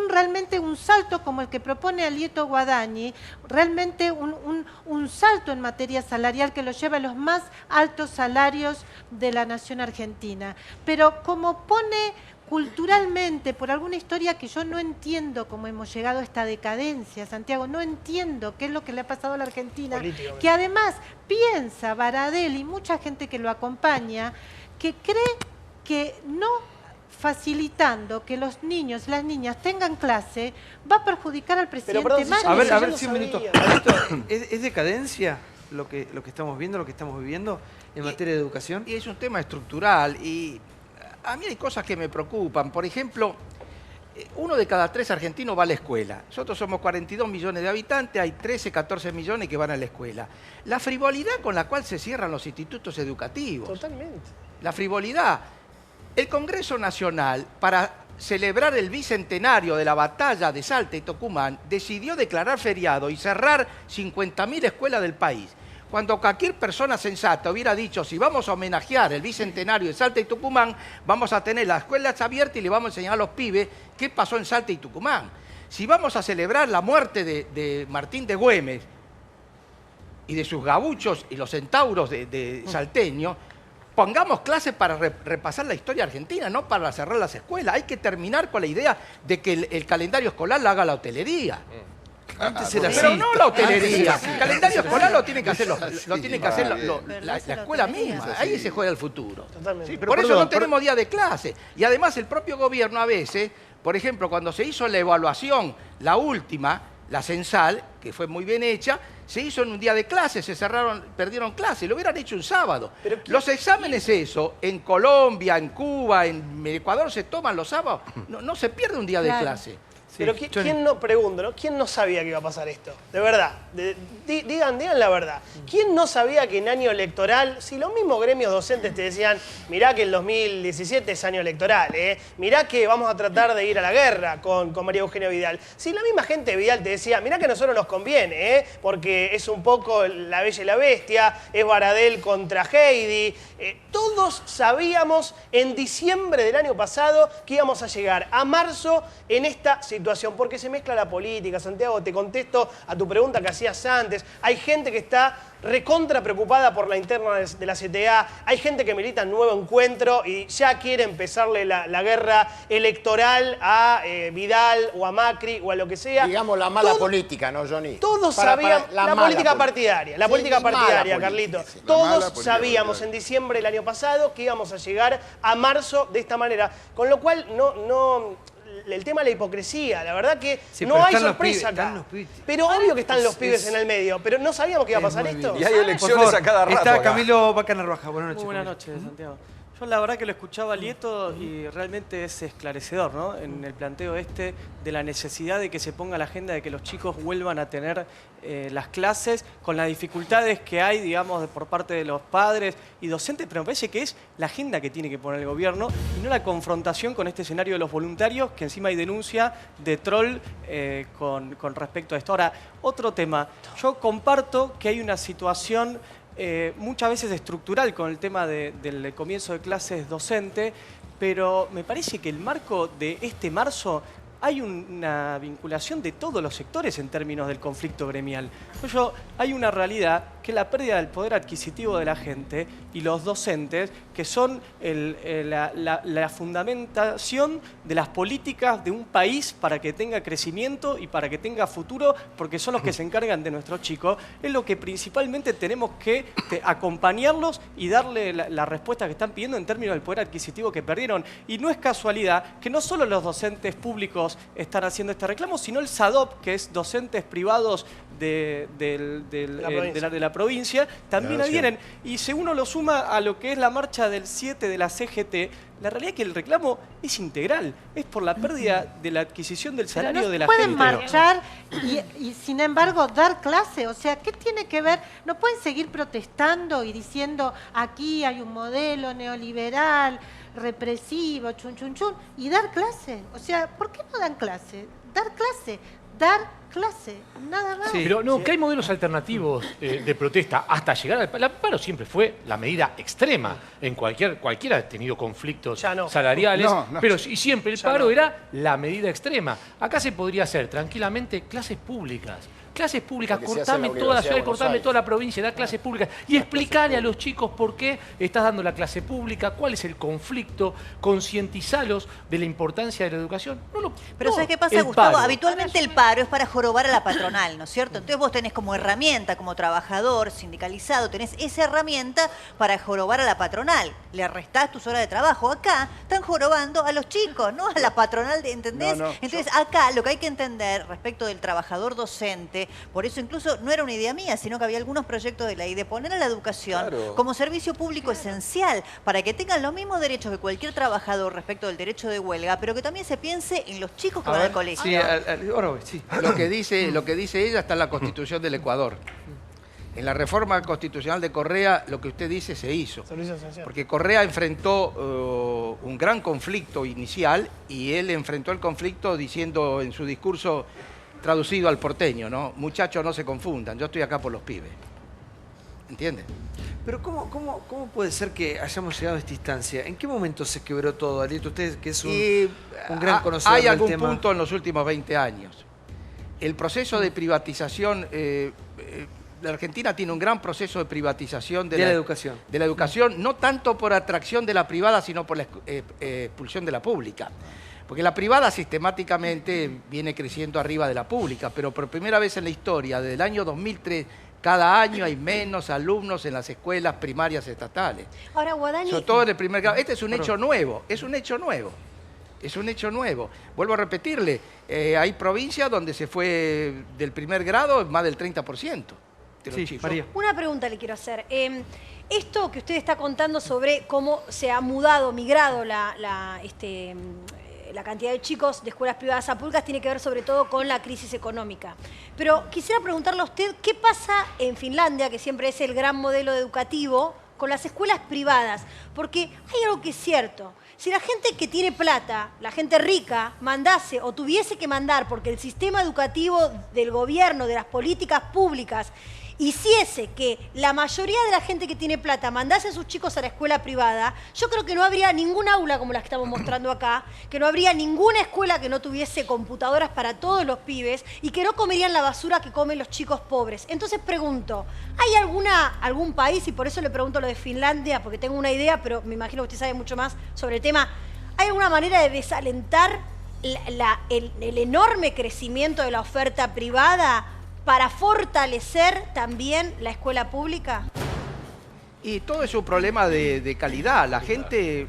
realmente un salto como el que propone Alieto Guadagni, realmente un salto en materia salarial que lo lleva a los más altos salarios de la nación argentina. Pero como pone culturalmente, por alguna historia que yo no entiendo cómo hemos llegado a esta decadencia, Santiago, no entiendo qué es lo que le ha pasado a la Argentina, que además piensa Baradel y mucha gente que lo acompaña, que cree que no facilitando que los niños, las niñas tengan clase, va a perjudicar al presidente Macri. A ver, 100 minutos. ¿Es decadencia lo que estamos viendo, lo que estamos viviendo en materia de educación? Y es un tema estructural y a mí hay cosas que me preocupan. Por ejemplo, 1 de cada 3 argentinos va a la escuela. Nosotros somos 42 millones de habitantes, hay 13, 14 millones que van a la escuela. La frivolidad con la cual se cierran los institutos educativos. Totalmente. La frivolidad. El Congreso Nacional, para celebrar el bicentenario de la batalla de Salta y Tucumán, decidió declarar feriado y cerrar 50.000 escuelas del país. Cuando cualquier persona sensata hubiera dicho, si vamos a homenajear el bicentenario de Salta y Tucumán, vamos a tener las escuelas abiertas y le vamos a enseñar a los pibes qué pasó en Salta y Tucumán. Si vamos a celebrar la muerte de Martín de Güemes y de sus gabuchos y los centauros de salteños, pongamos clases para repasar la historia argentina, no para cerrar las escuelas. Hay que terminar con la idea de que el calendario escolar lo haga la hotelería. Antes era así. Pero no la hotelería. El calendario escolar lo tiene que hacer, la escuela misma. Ahí se juega el futuro. Sí, por eso no tenemos día de clase. Y además el propio gobierno a veces, por ejemplo, cuando se hizo la evaluación, la última, la censal, que fue muy bien hecha, se hizo en un día de clase, se cerraron, perdieron clase, lo hubieran hecho un sábado. Los exámenes en Colombia, en Cuba, en Ecuador se toman los sábados, no se pierde un día de clase. Pero ¿quién no, pregunto, ¿no? ¿Quién no sabía que iba a pasar esto? De verdad, digan la verdad. ¿Quién no sabía que en año electoral, si los mismos gremios docentes te decían, mirá que el 2017 es año electoral, mirá que vamos a tratar de ir a la guerra con María Eugenia Vidal? Si la misma gente de Vidal te decía, mirá que a nosotros nos conviene, porque es un poco La Bella y la Bestia, es Baradel contra Heidi. Todos sabíamos en diciembre del año pasado que íbamos a llegar a marzo en esta situación, porque se mezcla la política. Santiago, te contesto a tu pregunta que hacías antes. Hay gente que está recontra preocupada por la interna de la CTA, hay gente que milita en Nuevo Encuentro y ya quiere empezarle la guerra electoral a Vidal o a Macri o a lo que sea. Digamos la mala política, ¿no, Johnny? Todos sabían, la política partidaria, la política partidaria, Carlito. Todos sabíamos en diciembre del año pasado que íbamos a llegar a marzo de esta manera, con lo cual el tema de la hipocresía, la verdad que no hay sorpresa acá. Pero obvio que están los pibes en el medio, pero no sabíamos que iba a pasar esto. Y hay elecciones a cada rato. Está Camilo Bacana Roja, buenas noches. Muy buenas noches, Santiago. Yo la verdad que lo escuchaba a Lieto y realmente es esclarecedor, ¿no? En el planteo de la necesidad de que se ponga la agenda de que los chicos vuelvan a tener las clases con las dificultades que hay, digamos, por parte de los padres y docentes, pero me parece que es la agenda que tiene que poner el gobierno y no la confrontación con este escenario de los voluntarios, que encima hay denuncia de troll con respecto a esto. Ahora, otro tema. Yo comparto que hay una situación muchas veces estructural con el tema del comienzo de clases docente, pero me parece que el marco de este marzo hay una vinculación de todos los sectores en términos del conflicto gremial. Hay una realidad que es la pérdida del poder adquisitivo de la gente y los docentes, que son la fundamentación de las políticas de un país para que tenga crecimiento y para que tenga futuro, porque son los que se encargan de nuestros chicos. Es lo que principalmente tenemos que acompañarlos y darle la respuesta que están pidiendo en términos del poder adquisitivo que perdieron. Y no es casualidad que no solo los docentes públicos están haciendo este reclamo, sino el SADOP, que es docentes privados de la provincia, también adhieren. Y si uno lo suma a lo que es la marcha del 7 de la CGT, la realidad es que el reclamo es integral, es por la pérdida de la adquisición del salario de la gente. No pueden marchar y sin embargo dar clase, o sea, ¿qué tiene que ver? No pueden seguir protestando y diciendo aquí hay un modelo neoliberal, represivo, chun, chun, chun, y dar clase. O sea, ¿por qué no dan clase? Dar clase, nada más. Sí, pero no, que hay modelos alternativos de protesta hasta llegar al paro. El paro siempre fue la medida extrema. En cualquiera ha tenido conflictos salariales, pero y siempre el paro era la medida extrema. Acá se podría hacer tranquilamente clases públicas. Clases públicas, cortame toda la ciudad, cortame toda la provincia, dar clases públicas y explicarle a los chicos por qué estás dando la clase pública, cuál es el conflicto, concientizalos de la importancia de la educación. Pero ¿sabes qué pasa, Gustavo? Habitualmente el paro es para jorobar a la patronal, ¿no es cierto? Entonces vos tenés como herramienta, como trabajador sindicalizado, tenés esa herramienta para jorobar a la patronal. Le restás tus horas de trabajo. Acá están jorobando a los chicos, no a la patronal, ¿entendés? Entonces acá lo que hay que entender respecto del trabajador docente, por eso incluso no era una idea mía, sino que había algunos proyectos de ley de poner a la educación como servicio público esencial para que tengan los mismos derechos que cualquier trabajador respecto del derecho de huelga, pero que también se piense en los chicos que van al colegio. Sí, lo que dice ella está en la Constitución del Ecuador. En la reforma constitucional de Correa, lo que usted dice se hizo. Porque Correa enfrentó un gran conflicto inicial y él enfrentó el conflicto diciendo en su discurso, traducido al porteño, ¿no? Muchachos, no se confundan, yo estoy acá por los pibes. ¿Entienden? Pero ¿cómo puede ser que hayamos llegado a esta instancia? ¿En qué momento se quebró todo, Alito? Usted que es un gran conocedor del tema. Hay algún punto en los últimos 20 años. El proceso de privatización... la Argentina tiene un gran proceso de privatización de la educación. De la educación, no tanto por atracción de la privada, sino por la expulsión de la pública. Porque la privada sistemáticamente viene creciendo arriba de la pública, pero por primera vez en la historia, desde el año 2003, cada año hay menos alumnos en las escuelas primarias estatales. Ahora, Guadagni... Sobre todo en el primer grado. Este es un hecho nuevo, es un hecho nuevo. Es un hecho nuevo. Vuelvo a repetirle, hay provincias donde se fue del primer grado más del 30% de los chicos. María. Una pregunta le quiero hacer. Esto que usted está contando sobre cómo se ha migrado la cantidad de chicos de escuelas privadas a públicas tiene que ver sobre todo con la crisis económica. Pero quisiera preguntarle a usted, ¿qué pasa en Finlandia, que siempre es el gran modelo educativo, con las escuelas privadas? Porque hay algo que es cierto. Si la gente que tiene plata, la gente rica, mandase o tuviese que mandar, porque el sistema educativo del gobierno, de las políticas públicas, hiciese que la mayoría de la gente que tiene plata mandase a sus chicos a la escuela privada, yo creo que no habría ningún aula como la que estamos mostrando acá, que no habría ninguna escuela que no tuviese computadoras para todos los pibes y que no comerían la basura que comen los chicos pobres. Entonces pregunto, ¿hay algún país, y por eso le pregunto lo de Finlandia, porque tengo una idea, pero me imagino que usted sabe mucho más sobre el tema, ¿hay alguna manera de desalentar el enorme crecimiento de la oferta privada para fortalecer también la escuela pública? Y todo es un problema de calidad. La gente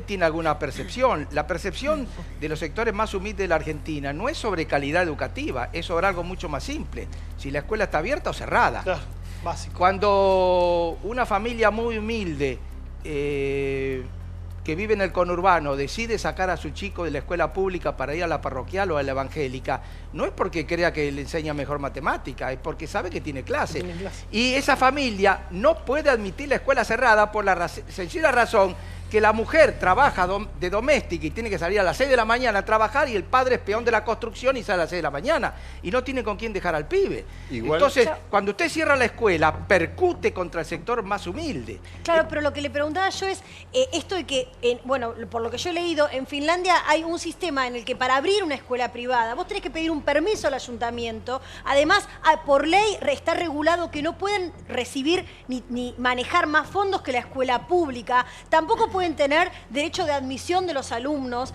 tiene alguna percepción. La percepción de los sectores más humildes de la Argentina no es sobre calidad educativa, es sobre algo mucho más simple. Si la escuela está abierta o cerrada. Claro, básico. Cuando una familia muy humilde que vive en el conurbano decide sacar a su chico de la escuela pública para ir a la parroquial o a la evangélica, no es porque crea que le enseña mejor matemática, es porque sabe que tiene clase. Y esa familia no puede admitir la escuela cerrada por la sencilla razón que la mujer trabaja de doméstica y tiene que salir a las 6 de la mañana a trabajar, y el padre es peón de la construcción y sale a las 6 de la mañana y no tiene con quién dejar al pibe. Igual, entonces, cuando usted cierra la escuela, percute contra el sector más humilde. Claro, pero lo que le preguntaba yo es esto de que, bueno, por lo que yo he leído, en Finlandia hay un sistema en el que para abrir una escuela privada vos tenés que pedir un permiso al ayuntamiento. Además, por ley está regulado que no pueden recibir ni manejar más fondos que la escuela pública. Tampoco pueden tener derecho de admisión de los alumnos.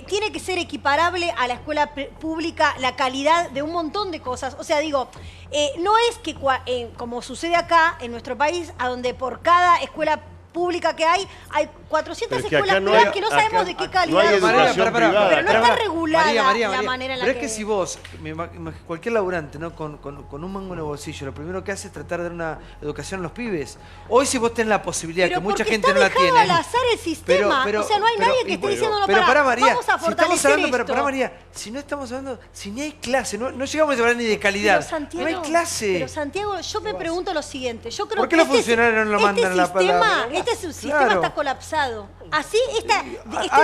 Tiene que ser equiparable a la escuela pública la calidad de un montón de cosas. O sea, digo, no es que como sucede acá en nuestro país, a donde por cada escuela pública que hay 400 escuelas privadas que no sabemos de qué calidad son. Pero no está regulada la manera en la que... Pero es que si vos, cualquier laburante, ¿no? con un mango en el bolsillo, lo primero que hace es tratar de dar una educación a los pibes. Hoy si vos tenés la posibilidad, que mucha gente no la tiene... Pero al azar el sistema. O sea, no hay nadie que esté diciendo, no, pará, María, vamos a fortalecer esto. Pará, María, si no estamos hablando, si ni hay clase, no llegamos a hablar ni de calidad. Santiago, no hay clase. Pero Santiago, yo me pregunto lo siguiente. Yo creo ¿por qué los funcionarios no lo mandan a la palabra? Este sistema está colapsado. Así, este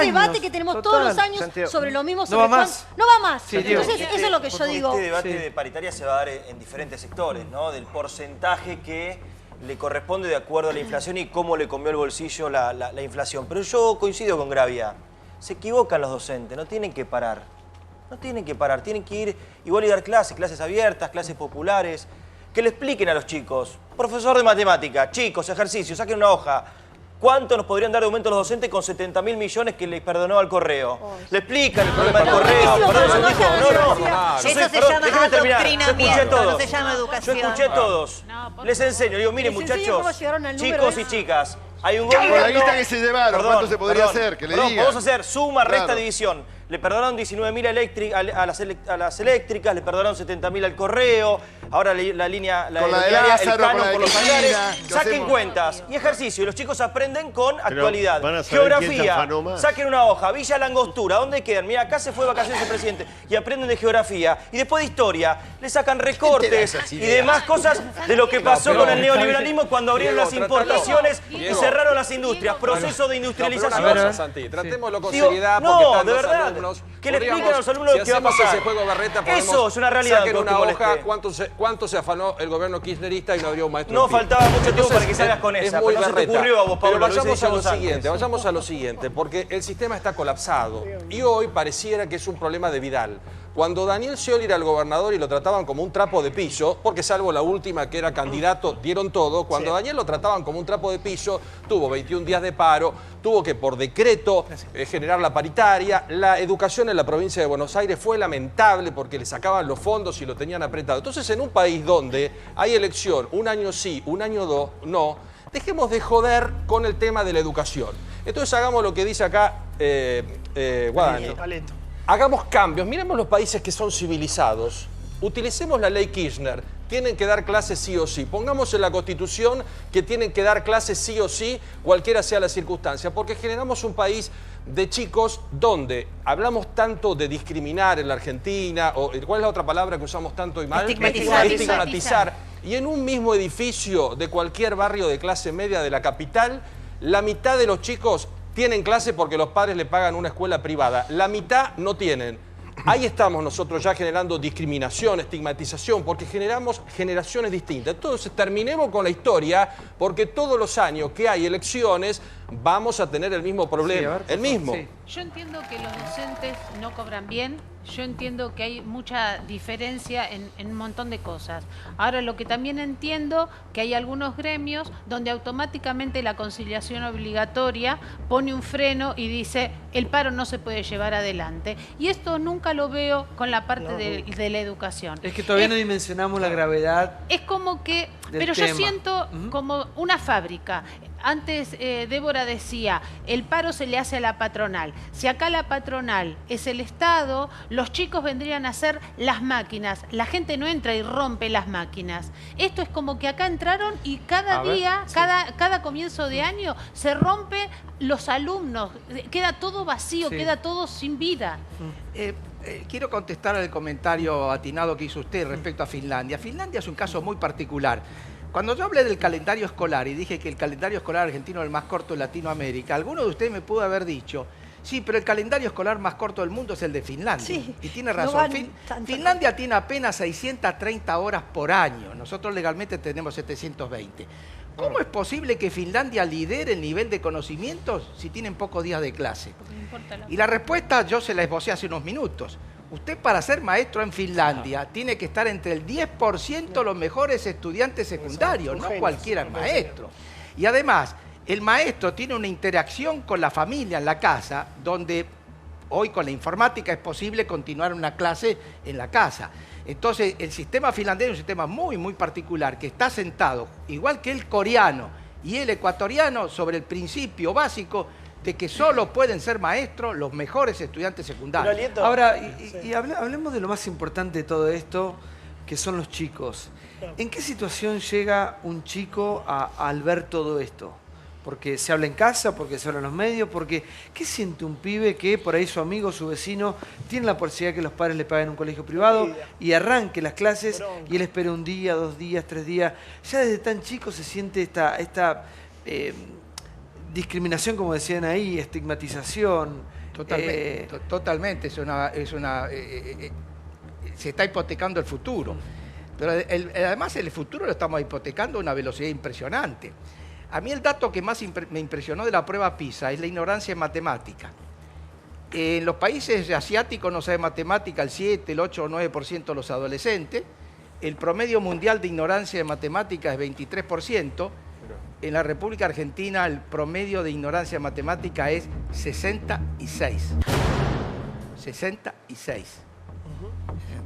debate que tenemos todos los años, Santiago, sobre lo mismo... No va más. No va más. Sí, entonces, eso es lo que yo digo. Este debate de paritaria se va a dar en diferentes sectores, ¿no? Del porcentaje que le corresponde de acuerdo a la inflación y cómo le comió el bolsillo la inflación. Pero yo coincido con Gravia. Se equivocan los docentes, no tienen que parar. No tienen que parar, tienen que ir igual y dar clases abiertas, clases populares. Que le expliquen a los chicos. Profesor de matemática, chicos, ejercicios, saquen una hoja. ¿Cuánto nos podrían dar de aumento los docentes con 70.000 millones que les perdonó al correo? Le explican el problema del correo. Eso se llama adoctrinamiento, no se llama educación. Yo escuché a todos. Les enseño. Digo, miren, muchachos, chicos y chicas, hay un gobierno... Con la guita que se llevaron, ¿cuánto se podría hacer? Que le digan. Vamos a hacer suma, resta, división. Le perdonaron 19.000 a las eléctricas, le perdonaron 70.000 al correo, ahora la línea, el canon por los hangares. Saquen cuentas y ejercicio. Y los chicos aprenden con actualidad. Geografía, saquen una hoja. Villa La Angostura, ¿dónde quedan? Mira, acá se fue de vacaciones el presidente. Y aprenden de geografía. Y después de historia, le sacan recortes y demás cosas de lo que pasó con el neoliberalismo cuando abrieron las importaciones y cerraron las industrias. Proceso de industrialización. Santi, tratémoslo con seriedad porque están los alumnos. Que le expliquen a los alumnos lo que va a pasar. Ese juego Berreta, eso es una realidad. Saquen una hoja, ¿cuánto se afanó el gobierno kirchnerista y no abrió un maestro? No faltaba mucho tiempo para que salgas con esa, pero no se te ocurrió a vos, Pablo. Pero vayamos a lo siguiente, porque el sistema está colapsado y hoy pareciera que es un problema de Vidal. Cuando Daniel Scioli era el gobernador y lo trataban como un trapo de piso, porque salvo la última que era candidato, dieron todo, cuando Daniel lo trataban como un trapo de piso, tuvo 21 días de paro, tuvo que por decreto generar la paritaria, la educación en la provincia de Buenos Aires fue lamentable porque le sacaban los fondos y lo tenían apretado. Entonces, en un país donde hay elección, un año sí, un año no, dejemos de joder con el tema de la educación. Entonces hagamos lo que dice acá Guadani. Hagamos cambios, miremos los países que son civilizados, utilicemos la ley Kirchner, tienen que dar clases sí o sí, pongamos en la Constitución que tienen que dar clases sí o sí, cualquiera sea la circunstancia, porque generamos un país de chicos donde hablamos tanto de discriminar en la Argentina, o ¿cuál es la otra palabra que usamos tanto y mal? Estigmatizar. Y en un mismo edificio de cualquier barrio de clase media de la capital, la mitad de los chicos tienen clase porque los padres le pagan una escuela privada. La mitad no tienen. Ahí estamos nosotros ya generando discriminación, estigmatización, porque generamos generaciones distintas. Entonces terminemos con la historia, porque todos los años que hay elecciones vamos a tener el mismo problema. Sí, el mismo. Sí. Yo entiendo que los docentes no cobran bien. Yo entiendo que hay mucha diferencia en un montón de cosas. Ahora, lo que también entiendo que hay algunos gremios donde automáticamente la conciliación obligatoria pone un freno y dice el paro no se puede llevar adelante. Y esto nunca lo veo con la parte de la educación. Es que todavía no dimensionamos la gravedad. Es como que, pero yo siento como una fábrica. antes Débora decía, el paro se le hace a la patronal. Si acá la patronal es el Estado, los chicos vendrían a ser las máquinas. La gente no entra y rompe las máquinas. Esto es como que acá entraron y cada día, cada comienzo de año, se rompe los alumnos. Queda todo vacío, queda todo sin vida. Quiero contestar al comentario atinado que hizo usted respecto a Finlandia. Finlandia es un caso muy particular. Cuando yo hablé del calendario escolar y dije que el calendario escolar argentino es el más corto de Latinoamérica, alguno de ustedes me pudo haber dicho, sí, pero el calendario escolar más corto del mundo es el de Finlandia. Sí, y tiene razón. Finlandia tiene apenas 630 horas por año. Nosotros legalmente tenemos 720. ¿Cómo es posible que Finlandia lidere el nivel de conocimientos si tienen pocos días de clase? Y la respuesta yo se la esbocé hace unos minutos. Usted para ser maestro en Finlandia tiene que estar entre el 10% los mejores estudiantes secundarios, no cualquiera es maestro. Y además, el maestro tiene una interacción con la familia en la casa, donde hoy con la informática es posible continuar una clase en la casa. Entonces, el sistema finlandés es un sistema muy, muy particular, que está sentado, igual que el coreano y el ecuatoriano, sobre el principio básico de que solo pueden ser maestros los mejores estudiantes secundarios. Ahora, hablemos de lo más importante de todo esto, que son los chicos. ¿En qué situación llega un chico al ver todo esto? Porque se habla en casa, porque se habla en los medios, porque ¿qué siente un pibe que por ahí su amigo, su vecino, tiene la posibilidad de que los padres le paguen un colegio privado y arranque las clases y él espera un día, 2 días, 3 días? Ya desde tan chico se siente esta discriminación, como decían ahí, estigmatización. Totalmente. Se está hipotecando el futuro. Pero además el futuro lo estamos hipotecando a una velocidad impresionante. A mí el dato que más me impresionó de la prueba PISA es la ignorancia en matemática. En los países asiáticos no sabe matemática el 7, el 8 o 9% de los adolescentes. El promedio mundial de ignorancia de matemática es 23%. En la República Argentina el promedio de ignorancia en matemática es 66. 66.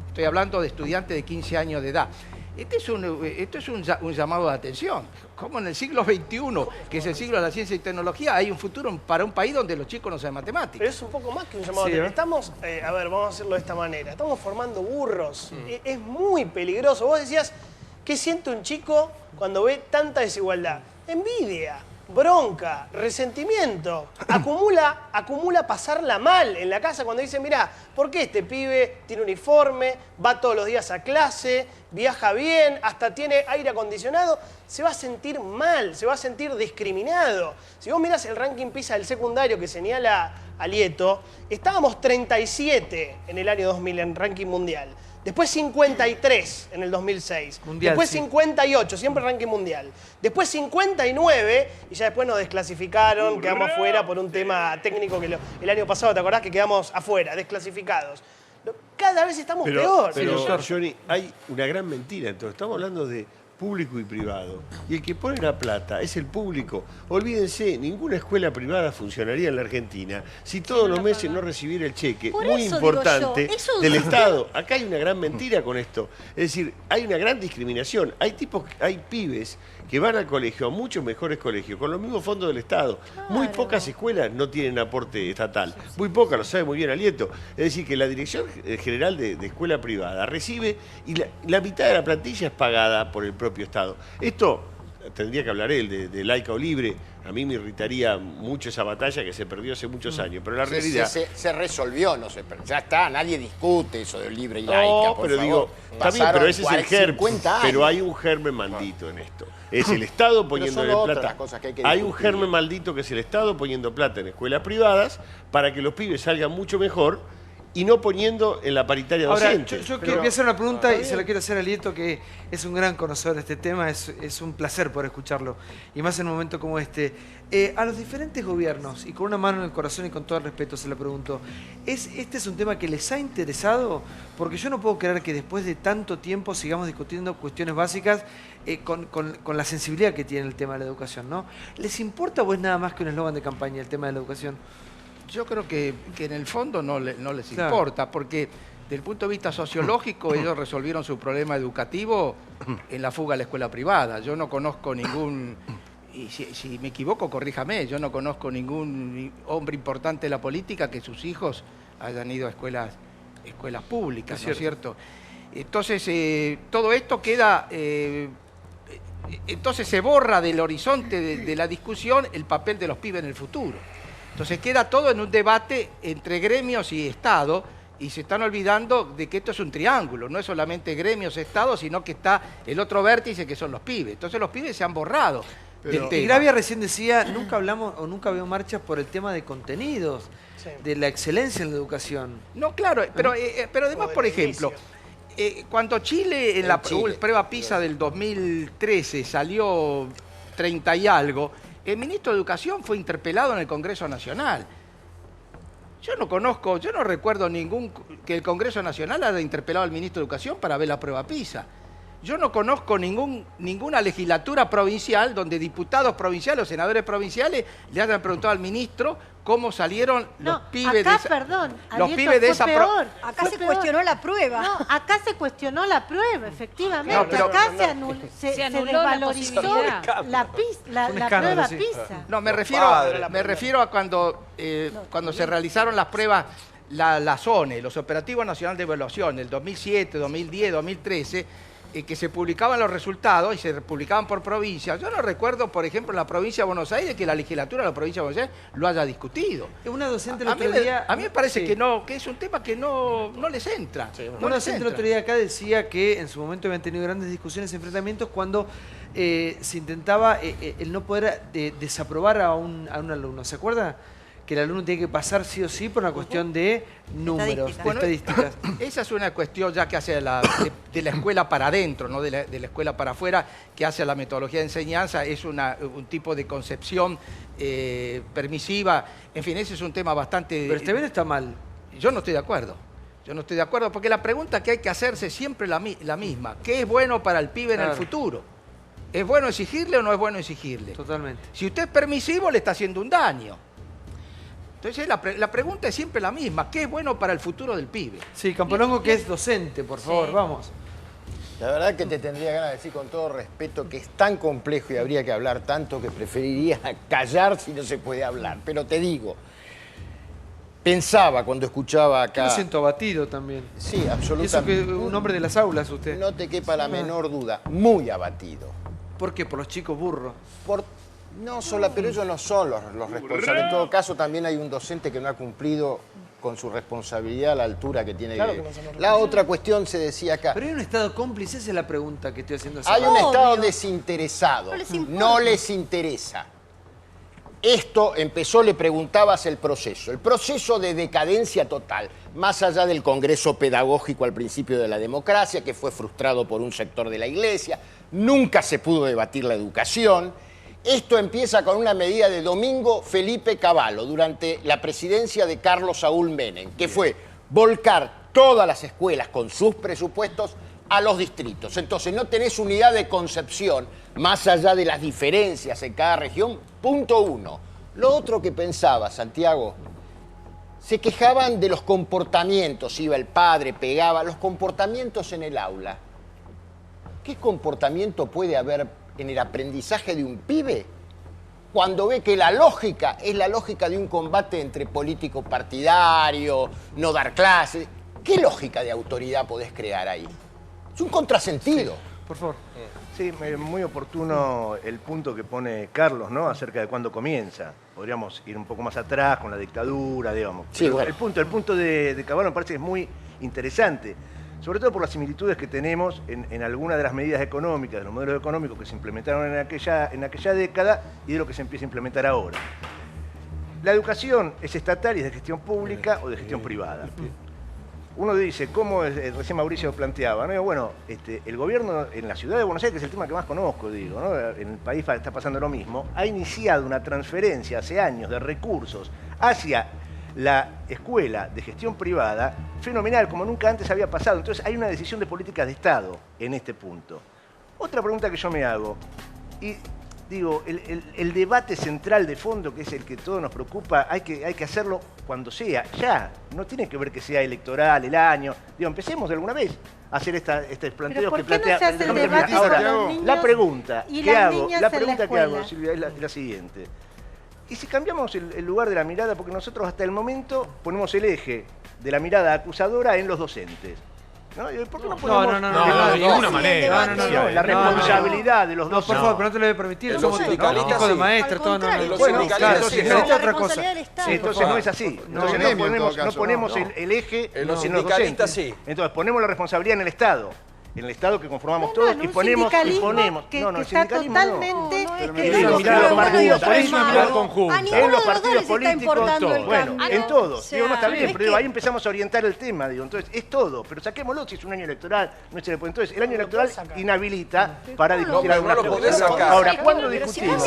Estoy hablando de estudiantes de 15 años de edad. Esto es un llamado de atención. Como en el siglo XXI, que es el siglo de la ciencia y tecnología, hay un futuro para un país donde los chicos no saben matemáticas. Pero es un poco más que un llamado de atención. Estamos, a ver, vamos a hacerlo de esta manera. Estamos formando burros. Es muy peligroso. Vos decías, ¿qué siente un chico cuando ve tanta desigualdad? Envidia, bronca, resentimiento. Acumula pasarla mal en la casa cuando dice, mirá, ¿por qué este pibe tiene uniforme, va todos los días a clase, viaja bien, hasta tiene aire acondicionado? Se va a sentir mal, se va a sentir discriminado. Si vos mirás el ranking PISA del secundario que señala Alieto, estábamos 37 en el año 2000 en ranking mundial. Después 53 en el 2006. Mundial, después 58, siempre ranking mundial. Después 59 y ya después nos desclasificaron, quedamos afuera por un tema técnico que el año pasado, ¿te acordás? Que quedamos afuera, desclasificados. Cada vez estamos peor. Pero, Johnny, hay una gran mentira. Entonces, estamos hablando de público y privado. Y el que pone la plata es el público. Olvídense, ninguna escuela privada funcionaría en la Argentina si todos los meses no recibiera el cheque muy importante del Estado. Acá hay una gran mentira con esto. Es decir, hay una gran discriminación. Hay pibes que van al colegio, a muchos mejores colegios, con los mismos fondos del Estado. Claro. Muy pocas escuelas no tienen aporte estatal. Muy pocas, lo sabe muy bien Alieto. Es decir, que la Dirección General de Escuela Privada recibe y la mitad de la plantilla es pagada por el propio Estado. Esto tendría que hablar él de laica o libre. A mí me irritaría mucho esa batalla que se perdió hace muchos años, pero la realidad... Se resolvió, no sé, ya está, nadie discute eso de libre y laica, por pero favor. Digo, está bien, pero ese es el germen, pero hay un germen maldito en esto. Es el Estado poniéndole plata. Hay un germen maldito que es el Estado poniendo plata en escuelas privadas para que los pibes salgan mucho mejor y no poniendo en la paritaria docente. Ahora, yo quiero hacer una pregunta y se la quiero hacer a Alieto, que es un gran conocedor de este tema, es un placer poder escucharlo, y más en un momento como este. A los diferentes gobiernos, y con una mano en el corazón y con todo el respeto se lo pregunto, ¿este es un tema que les ha interesado? Porque yo no puedo creer que después de tanto tiempo sigamos discutiendo cuestiones básicas con la sensibilidad que tiene el tema de la educación, ¿no? ¿Les importa o es nada más que un eslogan de campaña el tema de la educación? Yo creo que en el fondo no les importa, porque desde el punto de vista sociológico ellos resolvieron su problema educativo en la fuga a la escuela privada. Yo no conozco ningún y si me equivoco, corríjame, yo no conozco ningún hombre importante de la política que sus hijos hayan ido a escuelas públicas, ¿no es cierto? Entonces, todo esto queda... entonces se borra del horizonte de la discusión el papel de los pibes en el futuro. Entonces queda todo en un debate entre gremios y Estado, y se están olvidando de que esto es un triángulo, no es solamente gremios, Estado, sino que está el otro vértice que son los pibes. Entonces los pibes se han borrado del tema. Gravia recién decía, nunca hablamos o nunca veo marchas por el tema de contenidos, de la excelencia en la educación. No, claro, pero además, por ejemplo, cuando Chile en la prueba PISA del 2013 salió 30 y algo, el ministro de Educación fue interpelado en el Congreso Nacional. Yo no recuerdo que el Congreso Nacional haya interpelado al ministro de Educación para ver la prueba PISA. Yo no conozco ninguna legislatura provincial donde diputados provinciales o senadores provinciales le hayan preguntado al ministro cómo salieron los pibes acá, de esa... perdón, los pibes de esa peor. Acá se cuestionó la prueba. No, acá se cuestionó la prueba, efectivamente. No, pero- acá se anuló la desvalorizó posibilidad. la prueba PISA. No, me refiero a cuando se realizaron las pruebas, las ONE, los Operativos Nacionales de Evaluación, el 2007, 2010, 2013, que se publicaban los resultados y se publicaban por provincia. Yo no recuerdo, por ejemplo, en la provincia de Buenos Aires, que la legislatura de la provincia de Buenos Aires lo haya discutido. Una docente el A otro mí día... me parece que es un tema que no les entra. Una docente el otro día acá decía que en su momento habían tenido grandes discusiones, enfrentamientos, cuando se intentaba el no poder desaprobar a un alumno. ¿Se acuerda? Que el alumno tiene que pasar sí o sí por una cuestión de números, de estadísticas. Esa es una cuestión ya que hace de la escuela para adentro, no de la escuela para afuera, que hace la metodología de enseñanza, es un tipo de concepción permisiva. En fin, ese es un tema bastante... Pero está bien o está mal. Yo no estoy de acuerdo. Yo no estoy de acuerdo porque la pregunta que hay que hacerse siempre es la misma. ¿Qué es bueno para el pibe en el futuro? ¿Es bueno exigirle o no es bueno exigirle? Totalmente. Si usted es permisivo, le está haciendo un daño. Entonces la pregunta es siempre la misma. ¿Qué es bueno para el futuro del pibe? Sí, Campolongo, que es docente, por favor, vamos. La verdad que te tendría ganas de decir con todo respeto que es tan complejo y habría que hablar tanto que preferiría callar si no se puede hablar. Pero te digo, pensaba cuando escuchaba acá... Me siento abatido también. Sí, absolutamente. Eso que un hombre de las aulas usted. No te quepa la menor duda. Muy abatido. ¿Por qué? ¿Por los chicos burros? No solo, pero ellos no son los responsables. En todo caso, también hay un docente que no ha cumplido con su responsabilidad a la altura que tiene Claro que... que no somos La otra cuestión se decía acá. Pero hay un Estado cómplice, esa es la pregunta que estoy haciendo. Hay un Estado desinteresado. No les interesa. Esto empezó, le preguntabas el proceso de decadencia total, más allá del Congreso Pedagógico al principio de la democracia, que fue frustrado por un sector de la Iglesia, nunca se pudo debatir la educación. Esto empieza con una medida de Domingo Felipe Cavallo durante la presidencia de Carlos Saúl Menem, que fue volcar todas las escuelas con sus presupuestos a los distritos. Entonces no tenés unidad de concepción más allá de las diferencias en cada región, punto uno. Lo otro que pensaba, Santiago, se quejaban de los comportamientos, iba el padre, pegaba, los comportamientos en el aula. ¿Qué comportamiento puede haber en el aprendizaje de un pibe cuando ve que la lógica es la lógica de un combate entre político partidario, no dar clases? ¿Qué lógica de autoridad podés crear ahí? Es un contrasentido. Sí, por favor. Sí, muy oportuno el punto que pone Carlos, ¿no? Acerca de cuándo comienza. Podríamos ir un poco más atrás con la dictadura, digamos. Sí, bueno. El punto de Cavallo me parece que es muy interesante. Sobre todo por las similitudes que tenemos en algunas de las medidas económicas, de los modelos económicos que se implementaron en aquella década y de lo que se empieza a implementar ahora. La educación es estatal y es de gestión pública o de gestión privada. Uno dice, ¿cómo es? Recién Mauricio planteaba, ¿no? Bueno, el gobierno en la ciudad de Buenos Aires, que es el tema que más conozco, digo, ¿no? En el país está pasando lo mismo, ha iniciado una transferencia hace años de recursos hacia la escuela de gestión privada fenomenal, como nunca antes había pasado. Entonces hay una decisión de políticas de Estado en este punto. Otra pregunta que yo me hago, y digo, el debate central de fondo, que es el que todo nos preocupa, hay que hacerlo cuando sea, ya. No tiene que ver que sea electoral, el año. Digo, empecemos de alguna vez a hacer estos planteos que plantea. No se hace el debate ahora, con los niños la pregunta y que las hago, niñas la en la pregunta que escuela? hago, Silvia, es la siguiente. ¿Y si cambiamos el lugar de la mirada? Porque nosotros hasta el momento ponemos el eje de la mirada acusadora en los docentes. ¿No? ¿Por qué no ponemos de ninguna manera. la responsabilidad de los No, docentes? por favor, pero no te lo voy a permitir. Los Somos sindicalistas hijos de sí. maestros, todo. Los Bueno, sindicalistas entonces, sí. no, Es otra cosa. Entonces no es así. Entonces no ponemos el eje En los en los sindicalistas docentes. sí. Entonces ponemos la responsabilidad en el Estado. En el Estado que conformamos No, todos en y un ponemos sindicalismo que el está sindicalismo totalmente en los partidos políticos, en los partidos políticos, todo. Bueno, en todos. Digo, no está bien, pero ahí empezamos a orientar el tema, digo. Entonces, es todo, pero saquémoslo si es un año electoral, no se le puede. Entonces, el año electoral inhabilita para discutir alguna cosa. Ahora, ¿cuándo discutimos?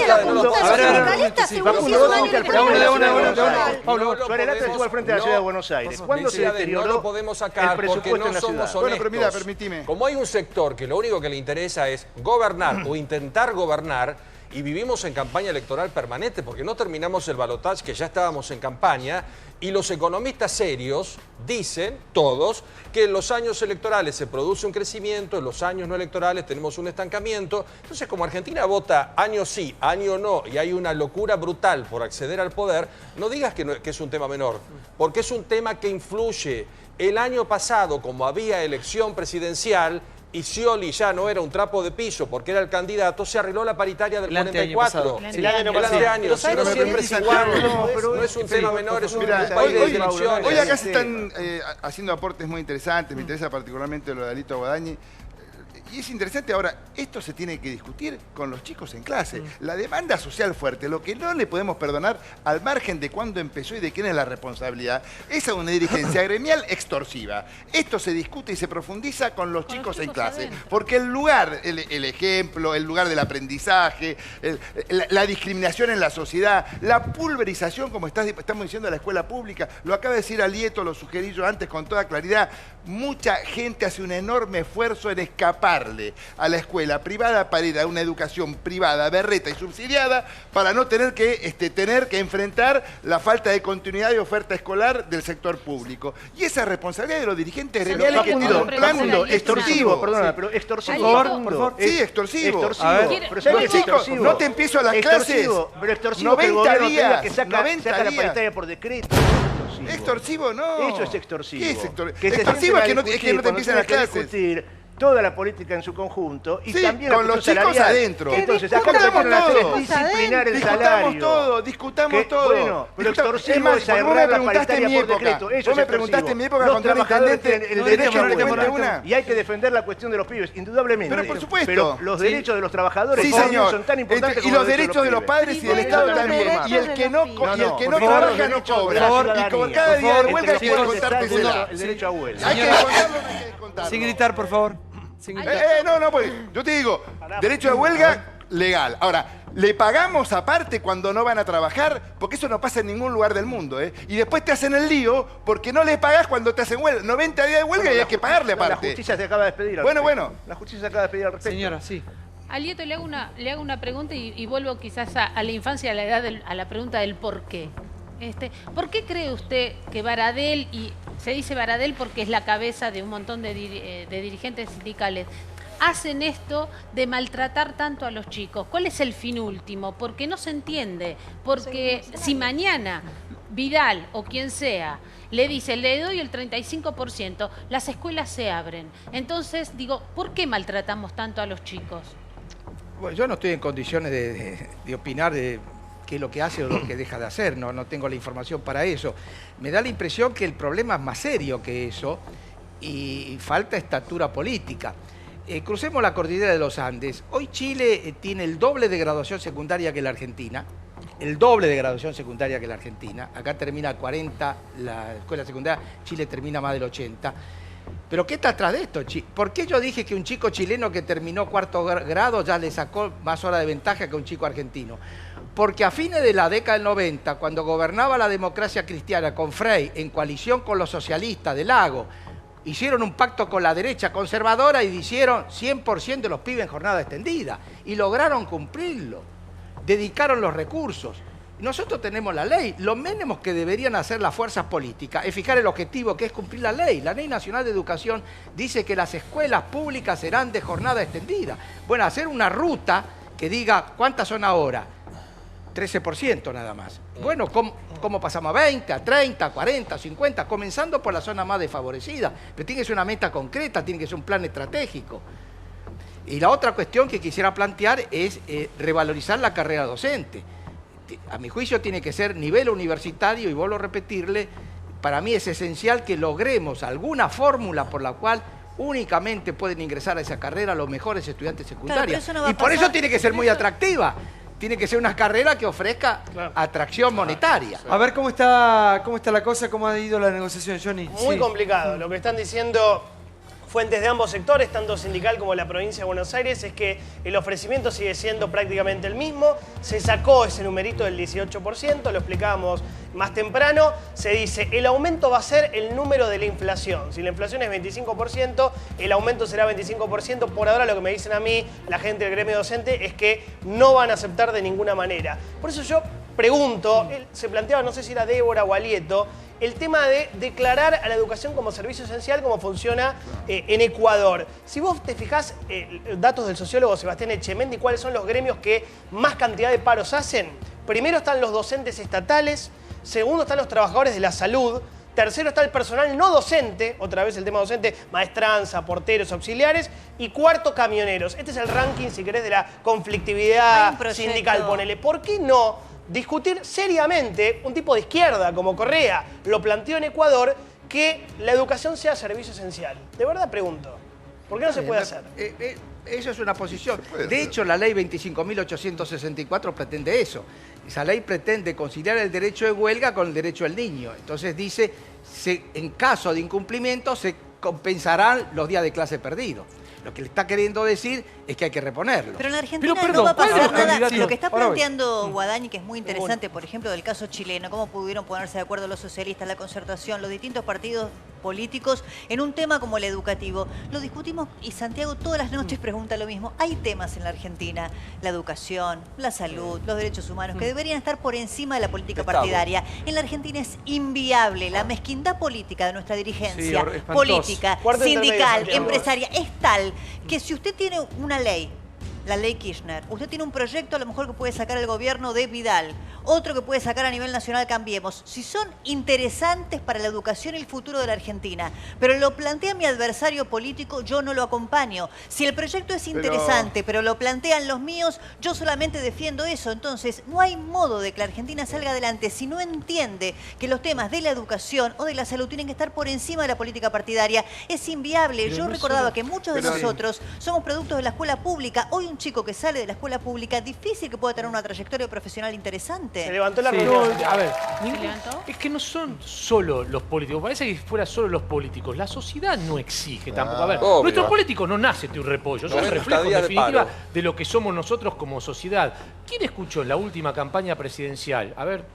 Pablo, Suárez estuvo al frente de la ciudad de Buenos Aires. ¿Cuándo se deterioró no lo podemos sacar el presupuesto porque en la no somos ciudad? honestos. Bueno, pero mira, permitime. Como hay un sector que lo único que le interesa es gobernar o intentar gobernar, y vivimos en campaña electoral permanente porque no terminamos el balotaje, que ya estábamos en campaña, y los economistas serios dicen, todos, que en los años electorales se produce un crecimiento, en los años no electorales tenemos un estancamiento. Entonces, como Argentina vota año sí, año no, y hay una locura brutal por acceder al poder, no digas que es un tema menor, porque es un tema que influye. El año pasado, como había elección presidencial, y Scioli ya no era un trapo de piso porque era el candidato, se arregló la paritaria del 44. El año, si no siempre es igual, no es un tema menor, es un país de elecciones. Hoy acá se están haciendo aportes muy interesantes, me interesa particularmente lo de Alito Guadañi. Y es interesante ahora, esto se tiene que discutir con los chicos en clase. La demanda social fuerte, lo que no le podemos perdonar, al margen de cuándo empezó y de quién es la responsabilidad, es a una dirigencia gremial extorsiva. Esto se discute y se profundiza con los chicos en clase. Porque el lugar, el ejemplo, el lugar del aprendizaje, la discriminación en la sociedad, la pulverización, como estamos diciendo, de la escuela pública, lo acaba de decir Alieto, lo sugerí yo antes con toda claridad, mucha gente hace un enorme esfuerzo en escapar a la escuela privada para ir a una educación privada, berreta y subsidiada, para no tener que enfrentar la falta de continuidad de oferta escolar del sector público. Y esa responsabilidad de los dirigentes gremiales que tienen un plan extorsivo. Perdona, pero extorsivo. Por favor. Sí, extorsivo. Pero chicos, no te empiezo a las clases. Pero extorsivo 90 días. Que saca la paritaria por decreto. Extorsivo no. Eso es extorsivo. ¿Qué es extorsivo? Que Extorsivo es que no te empiecen las clases. Toda la política en su conjunto y sí, también con los chicos adentro. Entonces, acá lo que quieren hacer es disciplinar el salario. Discutamos todo. Bueno, pero extorsivo es cerrar la paritaria por decreto. Eso vos me preguntaste en mi época cuando era intendente el derecho a que una. Y hay que defender la cuestión de los pibes, indudablemente. Pero por supuesto. Pero los derechos de los trabajadores son tan importantes como los derechos de los padres y del Estado también. Y el que no trabaja no cobra. Y con cada día de huelga hay que descontártesela. El derecho a huelga. Hay que descontarlo, hay que descontarlo. Sin gritar, por favor. No, pues yo te digo, derecho de huelga, legal. Ahora, le pagamos aparte cuando no van a trabajar, porque eso no pasa en ningún lugar del mundo, ¿eh? Y después te hacen el lío porque no les pagás cuando te hacen huelga. 90 días de huelga y hay que pagarle aparte. La justicia se acaba de despedir. Bueno. La justicia se acaba de despedir al respecto. Señora, sí. Alieto, le hago una pregunta y vuelvo quizás a la infancia, a la pregunta del por qué. ¿Por qué cree usted que Baradel, y se dice Baradel porque es la cabeza de un montón de dirigentes sindicales, hacen esto de maltratar tanto a los chicos? ¿Cuál es el fin último? Porque no se entiende. Porque si mañana Vidal o quien sea le dice, le doy el 35%, las escuelas se abren. Entonces, digo, ¿por qué maltratamos tanto a los chicos? Bueno, yo no estoy en condiciones de opinar de qué es lo que hace o lo que deja de hacer, no tengo la información para eso. Me da la impresión que el problema es más serio que eso y falta estatura política. Crucemos la cordillera de los Andes. Hoy Chile tiene el doble de graduación secundaria que la Argentina. El doble de graduación secundaria que la Argentina. Acá termina 40 la escuela secundaria, Chile termina más del 80. ¿Pero qué está atrás de esto? ¿Por qué yo dije que un chico chileno que terminó cuarto grado ya le sacó más horas de ventaja que un chico argentino? Porque a fines de la década del 90, cuando gobernaba la democracia cristiana con Frei, en coalición con los socialistas de Lago, hicieron un pacto con la derecha conservadora y hicieron 100% de los pibes en jornada extendida. Y lograron cumplirlo. dedicaron los recursos. Nosotros tenemos la ley. Lo mínimo que deberían hacer las fuerzas políticas es fijar el objetivo, que es cumplir la ley. La Ley Nacional de Educación dice que las escuelas públicas serán de jornada extendida. Bueno, hacer una ruta que diga cuántas son ahora. 13% nada más. Bueno, ¿cómo pasamos a 20, a 30, a 40, a 50? Comenzando por la zona más desfavorecida. Pero tiene que ser una meta concreta, tiene que ser un plan estratégico. Y la otra cuestión que quisiera plantear es revalorizar la carrera docente. A mi juicio tiene que ser nivel universitario, y vuelvo a repetirle, para mí es esencial que logremos alguna fórmula por la cual únicamente pueden ingresar a esa carrera los mejores estudiantes secundarios. Claro, y por eso tiene que ser muy atractiva. Tiene que ser una carrera que ofrezca atracción monetaria. A ver cómo está la cosa, cómo ha ido la negociación, Johnny. Muy complicado. Lo que están diciendo fuentes de ambos sectores, tanto sindical como la provincia de Buenos Aires, es que el ofrecimiento sigue siendo prácticamente el mismo. Se sacó ese numerito del 18%, lo explicábamos más temprano. Se dice, el aumento va a ser el número de la inflación. Si la inflación es 25%, el aumento será 25%. Por ahora lo que me dicen a mí, la gente del gremio docente, es que no van a aceptar de ninguna manera. Por eso yo pregunto, se planteaba, no sé si era Débora o Alieto, el tema de declarar a la educación como servicio esencial, como funciona en Ecuador. Si vos te fijás, datos del sociólogo Sebastián Echemendi, ¿cuáles son los gremios que más cantidad de paros hacen? Primero están los docentes estatales, segundo están los trabajadores de la salud, tercero está el personal no docente, otra vez el tema docente, maestranza, porteros, auxiliares, y cuarto, camioneros. Este es el ranking, si querés, de la conflictividad sindical, ponele. ¿Por qué no discutir seriamente un tipo de izquierda como Correa lo planteó en Ecuador, que la educación sea servicio esencial? De verdad pregunto, ¿por qué no se puede hacer? Eso es una posición. De hecho, la ley 25.864 pretende eso. Esa ley pretende conciliar el derecho de huelga con el derecho del niño. Entonces dice, en caso de incumplimiento se compensarán los días de clase perdidos. Lo que le está queriendo decir es que hay que reponerlo. Pero en Argentina no va a pasar nada. Lo que está planteando Guadañi, que es muy interesante, por ejemplo, del caso chileno, cómo pudieron ponerse de acuerdo los socialistas, la Concertación, los distintos partidos políticos en un tema como el educativo. Lo discutimos y Santiago todas las noches pregunta lo mismo. Hay temas en la Argentina, la educación, la salud, los derechos humanos, que deberían estar por encima de la política partidaria. En la Argentina es inviable. La mezquindad política de nuestra dirigencia, política, sindical, empresaria, es tal que si usted tiene una ley, la ley Kirchner, usted tiene un proyecto a lo mejor que puede sacar el gobierno de Vidal, otro que puede sacar a nivel nacional Cambiemos, si son interesantes para la educación y el futuro de la Argentina, pero lo plantea mi adversario político, yo no lo acompaño. Si el proyecto es interesante, pero lo plantean los míos, yo solamente defiendo eso. Entonces, no hay modo de que la Argentina salga adelante si no entiende que los temas de la educación o de la salud tienen que estar por encima de la política partidaria. Es inviable. Pero yo recordaba que muchos de nosotros somos productos de la escuela pública. Hoy un chico que sale de la escuela pública, difícil que pueda tener una trayectoria profesional interesante. Se levantó la reunión. A ver, es que no son solo los políticos. Parece que fuera solo los políticos. La sociedad no exige tampoco. A ver, nuestros políticos no nacen de un repollo. Son un reflejo, en definitiva, de lo que somos nosotros como sociedad. ¿Quién escuchó en la última campaña presidencial? A ver,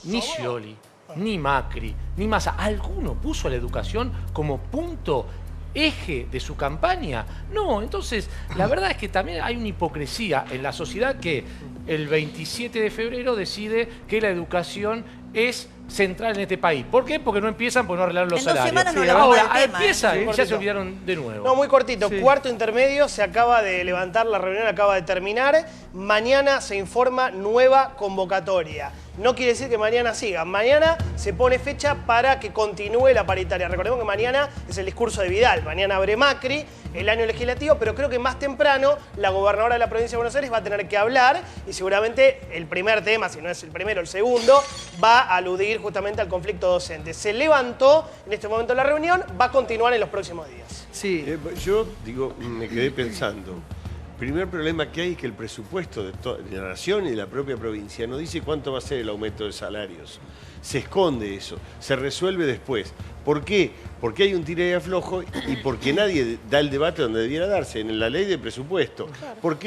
ni Scioli, ni Macri, ni Massa. ¿Alguno puso a la educación como punto eje de su campaña? No, entonces la verdad es que también hay una hipocresía en la sociedad que el 27 de febrero decide que la educación es central en este país. ¿Por qué? Porque no empiezan por no arreglar los salarios. Ahora empiezan y ya se olvidaron de nuevo. No, muy cortito. Cuarto intermedio, se acaba de levantar, la reunión acaba de terminar. Mañana se informa nueva convocatoria. No quiere decir que mañana siga. Mañana se pone fecha para que continúe la paritaria. Recordemos que mañana es el discurso de Vidal. Mañana abre Macri el año legislativo, pero creo que más temprano la gobernadora de la provincia de Buenos Aires va a tener que hablar y seguramente el primer tema, si no es el primero, el segundo, va a aludir justamente al conflicto docente. Se levantó en este momento la reunión, va a continuar en los próximos días. Sí. Yo digo, me quedé pensando. El primer problema que hay es que el presupuesto de la nación y de la propia provincia no dice cuánto va a ser el aumento de salarios. Se esconde eso, se resuelve después. ¿Por qué? Porque hay un tira y aflojo y porque nadie da el debate donde debiera darse, en la ley de presupuesto. Claro. ¿Por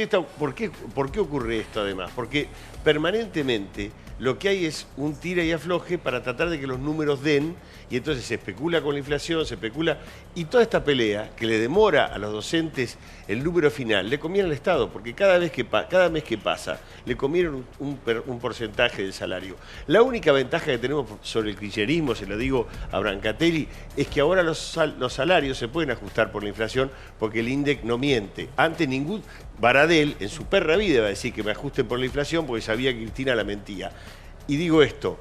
qué ocurre esto además? Porque permanentemente lo que hay es un tira y afloje para tratar de que los números den, y entonces se especula con la inflación, se especula, y toda esta pelea que le demora a los docentes el número final, le conviene al Estado, porque cada mes que pasa, le conviene un porcentaje del salario. La única ventaja que tenemos sobre el kirchnerismo, se lo digo a Brancatelli, es que ahora los salarios se pueden ajustar por la inflación, porque el INDEC no miente. Antes ningún Baradel, en su perra vida, va a decir que me ajusten por la inflación, porque sabía que Cristina la mentía. Y digo esto,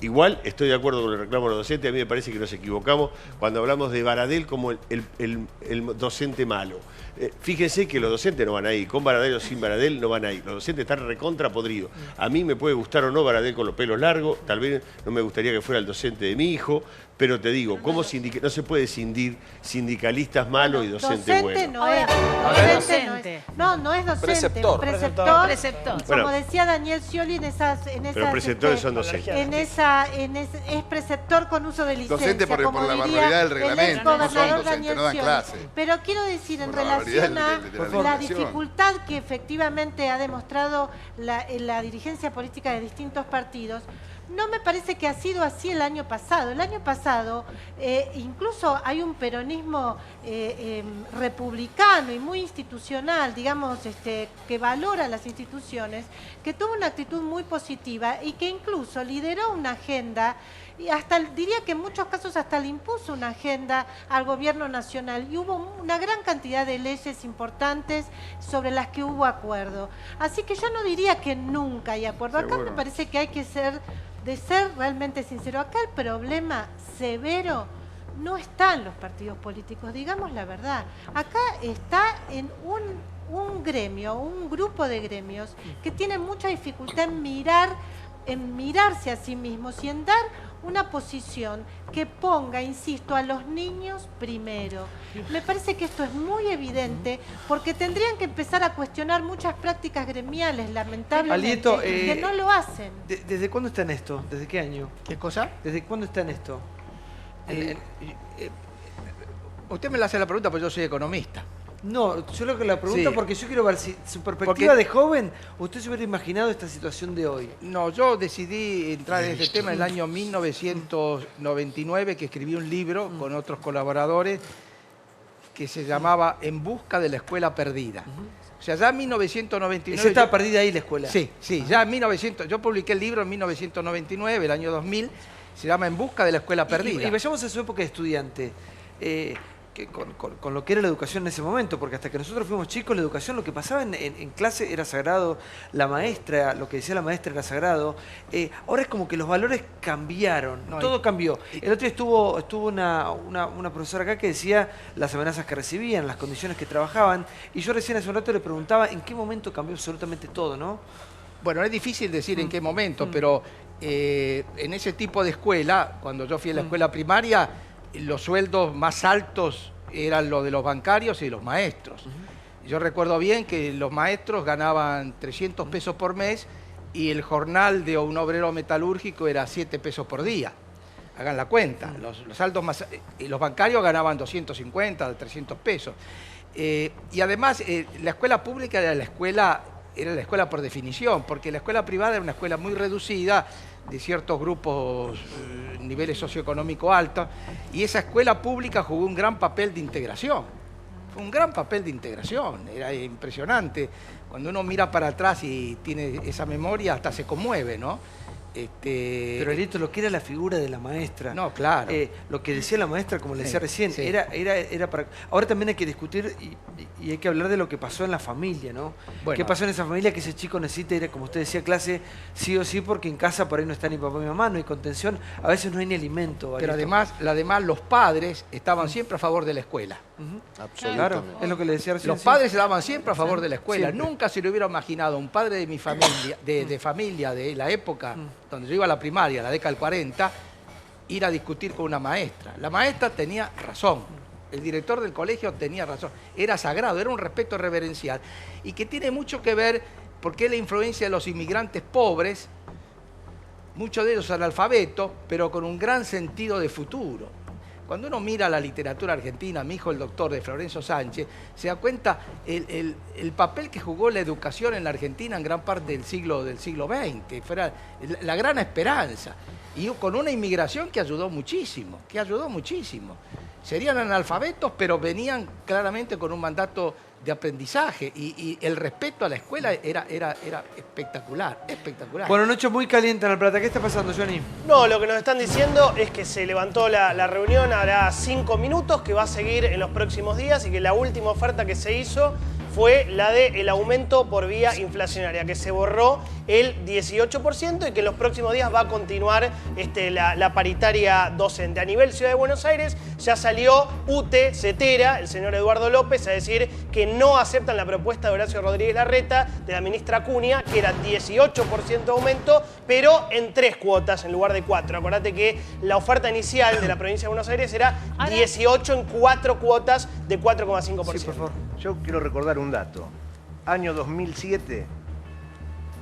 igual estoy de acuerdo con el reclamo de los docentes, a mí me parece que nos equivocamos cuando hablamos de Baradel como el docente malo. Fíjense que los docentes no van ahí, con Baradel o sin Baradel no van ahí. Los docentes están recontra podridos. A mí me puede gustar o no Baradel con los pelos largos, tal vez no me gustaría que fuera el docente de mi hijo, pero te digo, no se puede cindir sindicalistas malos y docentes buenos. No es docente. No es docente. Preceptor. Preceptor. Bueno, como decía Daniel Scioli en esas pero preceptores son docentes. Es preceptor con uso de licencia. Docente por la barbaridad del reglamento, no son docentes, no dan clase. Pero quiero decir, en relación a la dificultad que efectivamente ha demostrado la dirigencia política de distintos partidos, no me parece que ha sido así el año pasado. El año pasado incluso hay un peronismo republicano y muy institucional, digamos, que valora las instituciones, que tuvo una actitud muy positiva y que incluso lideró una agenda y diría que en muchos casos hasta le impuso una agenda al gobierno nacional y hubo una gran cantidad de leyes importantes sobre las que hubo acuerdo. Así que yo no diría que nunca hay acuerdo. Acá me parece que hay que ser realmente sincero. Acá el problema severo no está en los partidos políticos, digamos la verdad. Acá está en un gremio, un grupo de gremios que tienen mucha dificultad en mirarse a sí mismos y en dar una posición que ponga, insisto, a los niños primero. Me parece que esto es muy evidente porque tendrían que empezar a cuestionar muchas prácticas gremiales, lamentablemente, Alieto, que no lo hacen. ¿Desde cuándo está en esto? ¿Desde qué año? ¿Qué cosa? ¿Desde cuándo está en esto? Usted me la hace la pregunta porque yo soy economista. No, yo lo que la pregunto Sí. porque yo quiero ver si su perspectiva de joven, usted se hubiera imaginado esta situación de hoy. No, yo decidí entrar en este tema en el año 1999, que escribí un libro con otros colaboradores que se llamaba En busca de la escuela perdida. O sea, ya en 1999... ¿Esa estaba perdida ahí la escuela? Sí, ya en 1900... Yo publiqué el libro en 1999, el año 2000, se llama En busca de la escuela perdida. Y vayamos a su época de estudiante. Con lo que era la educación en ese momento, porque hasta que nosotros fuimos chicos, la educación, lo que pasaba en clase era sagrado, la maestra, lo que decía la maestra era sagrado. Ahora es como que los valores cambiaron, todo cambió. El otro día estuvo una profesora acá que decía las amenazas que recibían, las condiciones que trabajaban, y yo recién hace un rato le preguntaba en qué momento cambió absolutamente todo, ¿no? Bueno, es difícil decir en qué momento, pero en ese tipo de escuela, cuando yo fui a la escuela primaria, los sueldos más altos eran los de los bancarios y de los maestros. Yo recuerdo bien que los maestros ganaban 300 pesos por mes y el jornal de un obrero metalúrgico era 7 pesos por día. Hagan la cuenta. Los saldos más... los bancarios ganaban 250, 300 pesos. Y además, la escuela pública era la escuela por definición, porque la escuela privada era una escuela muy reducida, de ciertos grupos, niveles socioeconómicos altos, y esa escuela pública jugó un gran papel de integración. Fue un gran papel de integración, era impresionante. Cuando uno mira para atrás y tiene esa memoria, hasta se conmueve, ¿no? Pero Alieto, lo que era la figura de la maestra. No, claro. Lo que decía la maestra, como le decía recién, era para... Ahora también hay que discutir y hay que hablar de lo que pasó en la familia, ¿no? Bueno. ¿Qué pasó en esa familia que ese chico necesita ir, como usted decía, a clase sí o sí, porque en casa por ahí no está ni papá ni mamá, no hay contención, a veces no hay ni alimento. Pero Alieto. además los padres estaban siempre a favor de la escuela. Absolutamente. Claro, es lo que le decía recién. Los padres estaban siempre a favor de la escuela. Siempre. Nunca se le hubiera imaginado un padre de mi familia, de familia de la época donde yo iba a la primaria, la década del 40, ir a discutir con una maestra. La maestra tenía razón, el director del colegio tenía razón, era sagrado, era un respeto reverencial, y que tiene mucho que ver porque es la influencia de los inmigrantes pobres, muchos de ellos analfabetos, pero con un gran sentido de futuro. Cuando uno mira la literatura argentina, mi hijo el doctor de Florencio Sánchez, se da cuenta el papel que jugó la educación en la Argentina en gran parte del siglo XX. Fue la gran esperanza. Y con una inmigración que ayudó muchísimo, Serían analfabetos, pero venían claramente con un mandato de aprendizaje y el respeto a la escuela era espectacular. Bueno, noche muy caliente en La Plata. ¿Qué está pasando, Johnny? No, lo que nos están diciendo es que se levantó la reunión, hará 5 minutos, que va a seguir en los próximos días y que la última oferta que se hizo fue la del aumento por vía inflacionaria, que se borró el 18% y que en los próximos días va a continuar la paritaria docente. A nivel Ciudad de Buenos Aires ya salió UTE, CETERA, el señor Eduardo López, a decir que no aceptan la propuesta de Horacio Rodríguez Larreta, de la ministra Acuña, que era 18% de aumento, pero en 3 cuotas en lugar de 4. Acordate que la oferta inicial de la provincia de Buenos Aires era 18 en 4 cuotas de 4,5%. Sí, por favor. Yo quiero recordar un dato. Año 2007,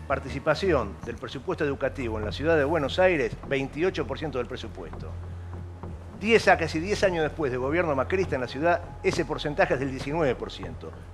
participación del presupuesto educativo en la ciudad de Buenos Aires, 28% del presupuesto. Casi 10 años después del gobierno macrista en la ciudad, ese porcentaje es del 19%.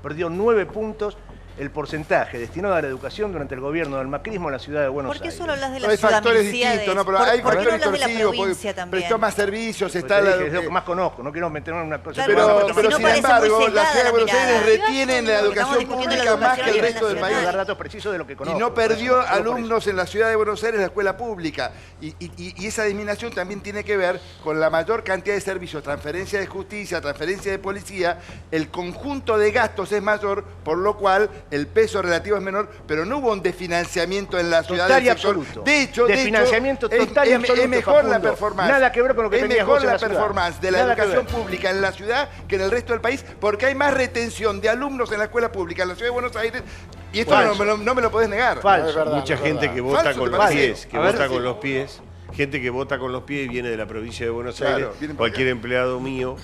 Perdió 9 puntos el porcentaje destinado a la educación durante el gobierno del macrismo en la ciudad de Buenos Aires. ¿Por qué solo hablas de la Hay ciudad? factores distintos, no, pero hay factores torsivos, prestó más servicios, está es lo que más conozco, no quiero meterme en una cosa. Claro, pero sin embargo, la ciudad de Buenos Aires retiene la educación pública más que el resto del país. Dar datos precisos de lo que conozco. Y no perdió alumnos en la ciudad de Buenos Aires la escuela pública. Y esa disminución también tiene que ver con la mayor cantidad de servicios, transferencia de justicia, transferencia de policía. El conjunto de gastos es mayor, por lo cual el peso relativo es menor, pero no hubo un desfinanciamiento en la ciudad total y del sector. absoluto. De hecho, desfinanciamiento total y absoluto, es mejor Facundo. la performance. Nada que ver con lo que tenías vos en la ciudad. Es mejor la performance de la educación pública en la ciudad que en el resto del país, porque hay más retención de alumnos en la escuela pública en la ciudad de Buenos Aires, y esto no me lo podés negar. Falso. Mucha gente que vota con los pies, pies. Gente que vota con los pies y viene de la provincia de Buenos Aires. Cualquier empleado mío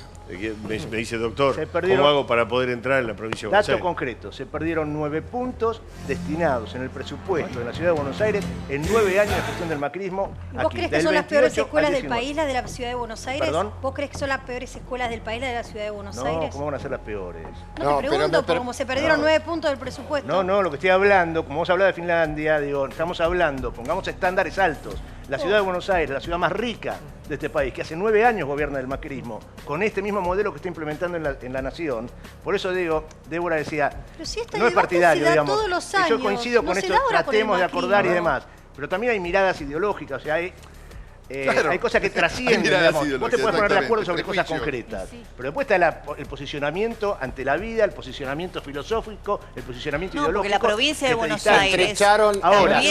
me dice, doctor, ¿cómo hago para poder entrar en la provincia de Buenos Aires? Dato concreto, se perdieron 9 puntos destinados en el presupuesto de la ciudad de Buenos Aires en 9 años de gestión del macrismo. ¿Vos crees que son las peores escuelas del país, las de la ciudad de Buenos Aires? ¿Perdón? ¿Vos crees que son las peores escuelas del país, las de la ciudad de Buenos Aires? No, ¿cómo van a ser las peores? No, te pregunto, como se perdieron 9 puntos del presupuesto. No, lo que estoy hablando, como vos hablás de Finlandia, digo, estamos hablando, pongamos estándares altos. La ciudad de Buenos Aires, la ciudad más rica de este país, que hace 9 años gobierna el macrismo, con este mismo modelo que está implementando en la nación. Por eso digo, Débora decía, pero si no es partidario, digamos. Todos los años. Yo coincido con esto, tratemos de acordar y demás. Pero también hay miradas ideológicas, o sea, hay cosas que trascienden, digamos. Vos te puedes poner de acuerdo sobre cosas concretas. Sí. Pero después está el posicionamiento ante la vida, el posicionamiento filosófico, el posicionamiento ideológico. Porque la provincia de Buenos Aires... Ahora,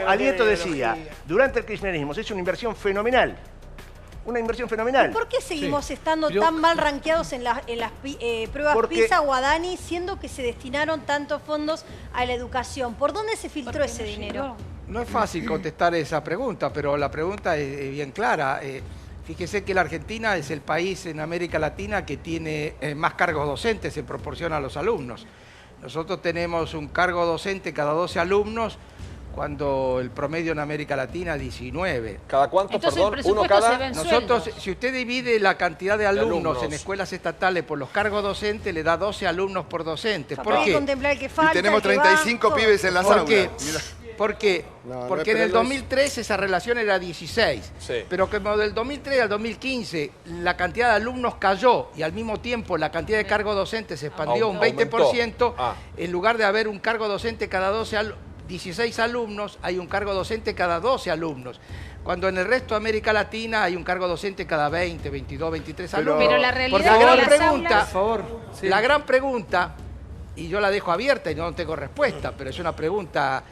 Alieto decía, durante el kirchnerismo se hizo una inversión fenomenal. Una inversión fenomenal. ¿Por qué seguimos estando tan mal rankeados en las pruebas PISA o ADANI, siendo que se destinaron tantos fondos a la educación? ¿Por dónde se filtró ese dinero? No es fácil contestar esa pregunta, pero la pregunta es bien clara. Fíjese que la Argentina es el país en América Latina que tiene más cargos docentes en proporción a los alumnos. Nosotros tenemos un cargo docente cada 12 alumnos, cuando el promedio en América Latina es 19. ¿Cada cuánto, perdón? Uno cada. Nosotros, si usted divide la cantidad de alumnos en escuelas estatales por los cargos docentes, le da 12 alumnos por docente. ¿Por qué? Contemplar que falta, y tenemos 35 pibes en las aulas. ¿Por qué? Porque en el 2003 esa relación era 16. Sí. Pero como del 2003 al 2015 la cantidad de alumnos cayó y al mismo tiempo la cantidad de cargos docentes se expandió un 20%, en lugar de haber un cargo docente cada 16 alumnos, hay un cargo docente cada 12 alumnos. Cuando en el resto de América Latina hay un cargo docente cada 20, 22, 23 alumnos. Pero la realidad la gran pregunta, y yo la dejo abierta y no tengo respuesta, pero es una pregunta,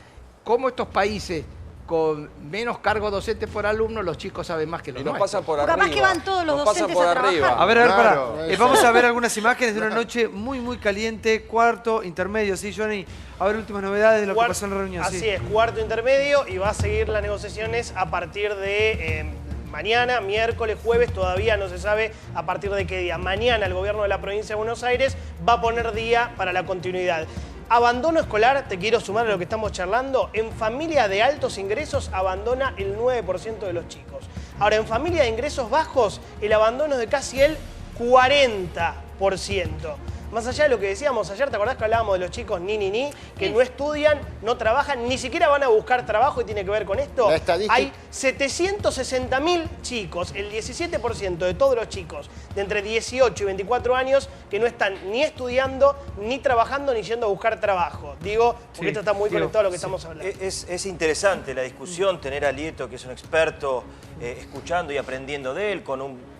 ¿cómo estos países con menos cargo docente por alumno, los chicos saben más que los nuestros? Pasan por arriba. Capaz que van todos los docentes a trabajar. A ver, vamos a ver algunas imágenes de una noche muy caliente, cuarto, intermedio, ¿sí, Johnny? A ver, últimas novedades de lo que pasó en la reunión. Así es, cuarto intermedio, y va a seguir las negociaciones a partir de mañana, miércoles, jueves, todavía no se sabe a partir de qué día. Mañana el gobierno de la provincia de Buenos Aires va a poner día para la continuidad. Abandono escolar, te quiero sumar a lo que estamos charlando, en familia de altos ingresos abandona el 9% de los chicos. Ahora, en familia de ingresos bajos, el abandono es de casi el 40%. Más allá de lo que decíamos ayer, ¿te acordás que hablábamos de los chicos que no estudian, no trabajan, ni siquiera van a buscar trabajo y tiene que ver con esto? Hay 760.000 chicos, el 17% de todos los chicos de entre 18 y 24 años que no están ni estudiando, ni trabajando, ni yendo a buscar trabajo. Digo, porque esto está muy conectado a lo que estamos hablando. Es interesante la discusión, tener a Lieto, que es un experto, escuchando y aprendiendo de él, con un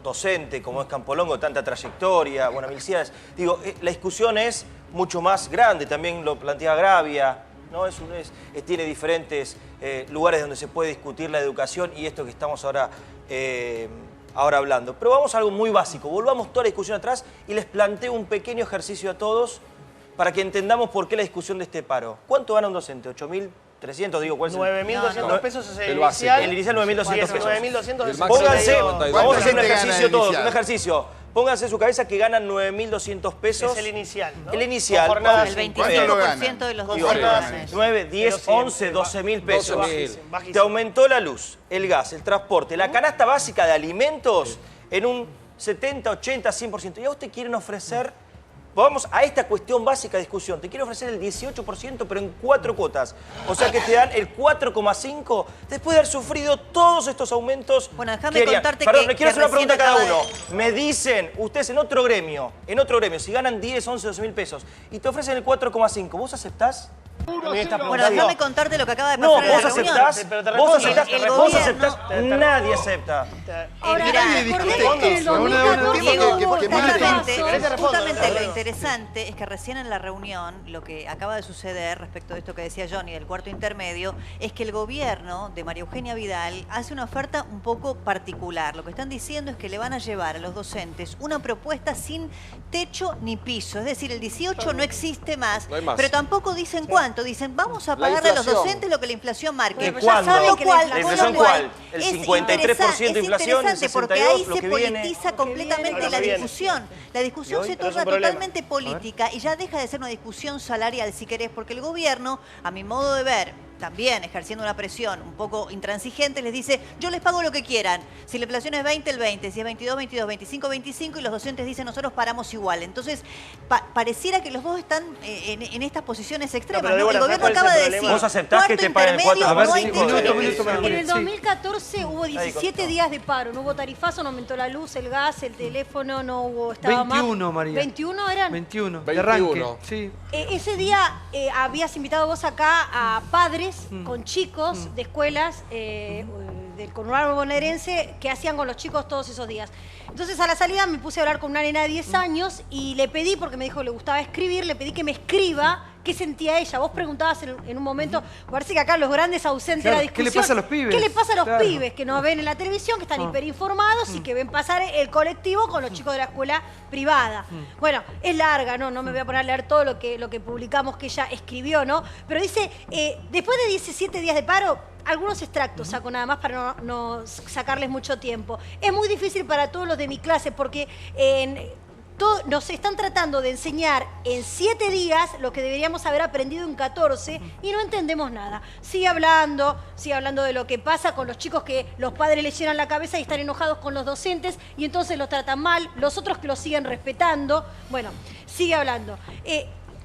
docente como es Campolongo, tanta trayectoria, bueno, Milciades. Digo, la discusión es mucho más grande, también lo plantea Gravia, ¿no? Tiene diferentes lugares donde se puede discutir la educación y esto que estamos ahora hablando. Pero vamos a algo muy básico, volvamos toda la discusión atrás y les planteo un pequeño ejercicio a todos para que entendamos por qué la discusión de este paro. ¿Cuánto gana un docente? ¿8.300? Digo, ¿cuál es 9.200 pesos es el inicial. El inicial 9.200 pesos. 9.200 Pónganse, vamos a hacer un ejercicio todos, un ejercicio. Pónganse en su cabeza que ganan 9.200 pesos. Es el inicial, ¿no? El inicial. Jornada, el 25% de los docentes. 9, 10, 11, 12.000 pesos. Te aumentó la luz, el gas, el transporte, la canasta básica de alimentos en un 70, 80, 100%. Y a vos te quieren ofrecer... Vamos a esta cuestión básica de discusión. Te quiero ofrecer el 18%, pero en 4 cuotas. O sea que te dan el 4,5% después de haber sufrido todos estos aumentos. Bueno, déjame contarte Perdón, que... le quiero hacer una pregunta a cada uno. De... Me dicen, ustedes en otro gremio, si ganan 10, 11, 12.000 pesos y te ofrecen el 4,5%, ¿vos aceptás? Bueno, déjame contarte lo que acaba de pasar en la reunión. Vos aceptás, nadie acepta. Ahora, justamente lo interesante es que recién en la reunión, lo que acaba de suceder respecto de esto que decía Johnny del cuarto intermedio, es que el gobierno de María Eugenia Vidal hace una oferta un poco particular. Lo que están diciendo es que le van a llevar a los docentes una propuesta sin techo ni piso. Es decir, el 18 no existe más, pero tampoco dicen cuánto. Dicen, vamos a pagarle a los docentes lo que la inflación marque. ¿Cuándo? ¿La inflación cuál? ¿El 53% de inflación? Es interesante porque ahí se politiza completamente la discusión. La discusión se torna totalmente política y ya deja de ser una discusión salarial, si querés, porque el gobierno, a mi modo de ver, también ejerciendo una presión un poco intransigente, les dice, yo les pago lo que quieran. Si la inflación es 20, el 20. Si es 22, 22, 25, 25. Y los docentes dicen, nosotros paramos igual. Entonces, pareciera que los dos están en estas posiciones extremas. No, el gobierno acaba de decir, ¿vos aceptás que te paguen el 4,5? En el 2014 hubo 17 días de paro. No hubo tarifazo, no aumentó la luz, el gas, el teléfono, no hubo... Estaba 21, María. ¿21 eran? 21, de arranque. Sí. Ese día habías invitado vos acá a padres con chicos de escuelas del conurbano bonaerense que hacían con los chicos todos esos días. Entonces a la salida me puse a hablar con una nena de 10 años y le pedí, porque me dijo que le gustaba escribir, le pedí que me escriba qué sentía ella. Vos preguntabas en un momento, parece que acá los grandes ausentes de la discusión. ¿Qué le pasa a los pibes? ¿Qué le pasa a los pibes que nos ven en la televisión, que están hiperinformados y que ven pasar el colectivo con los chicos de la escuela privada? Bueno, es larga, no me voy a poner a leer todo lo que publicamos que ella escribió, ¿no? Pero dice, después de 17 días de paro, algunos extractos saco nada más para no sacarles mucho tiempo. Es muy difícil para todos los de mi clase porque nos están tratando de enseñar en 7 días lo que deberíamos haber aprendido en 14 y no entendemos nada. Sigue hablando de lo que pasa con los chicos que los padres les llenan la cabeza y están enojados con los docentes y entonces los tratan mal, los otros que los siguen respetando. Bueno, sigue hablando.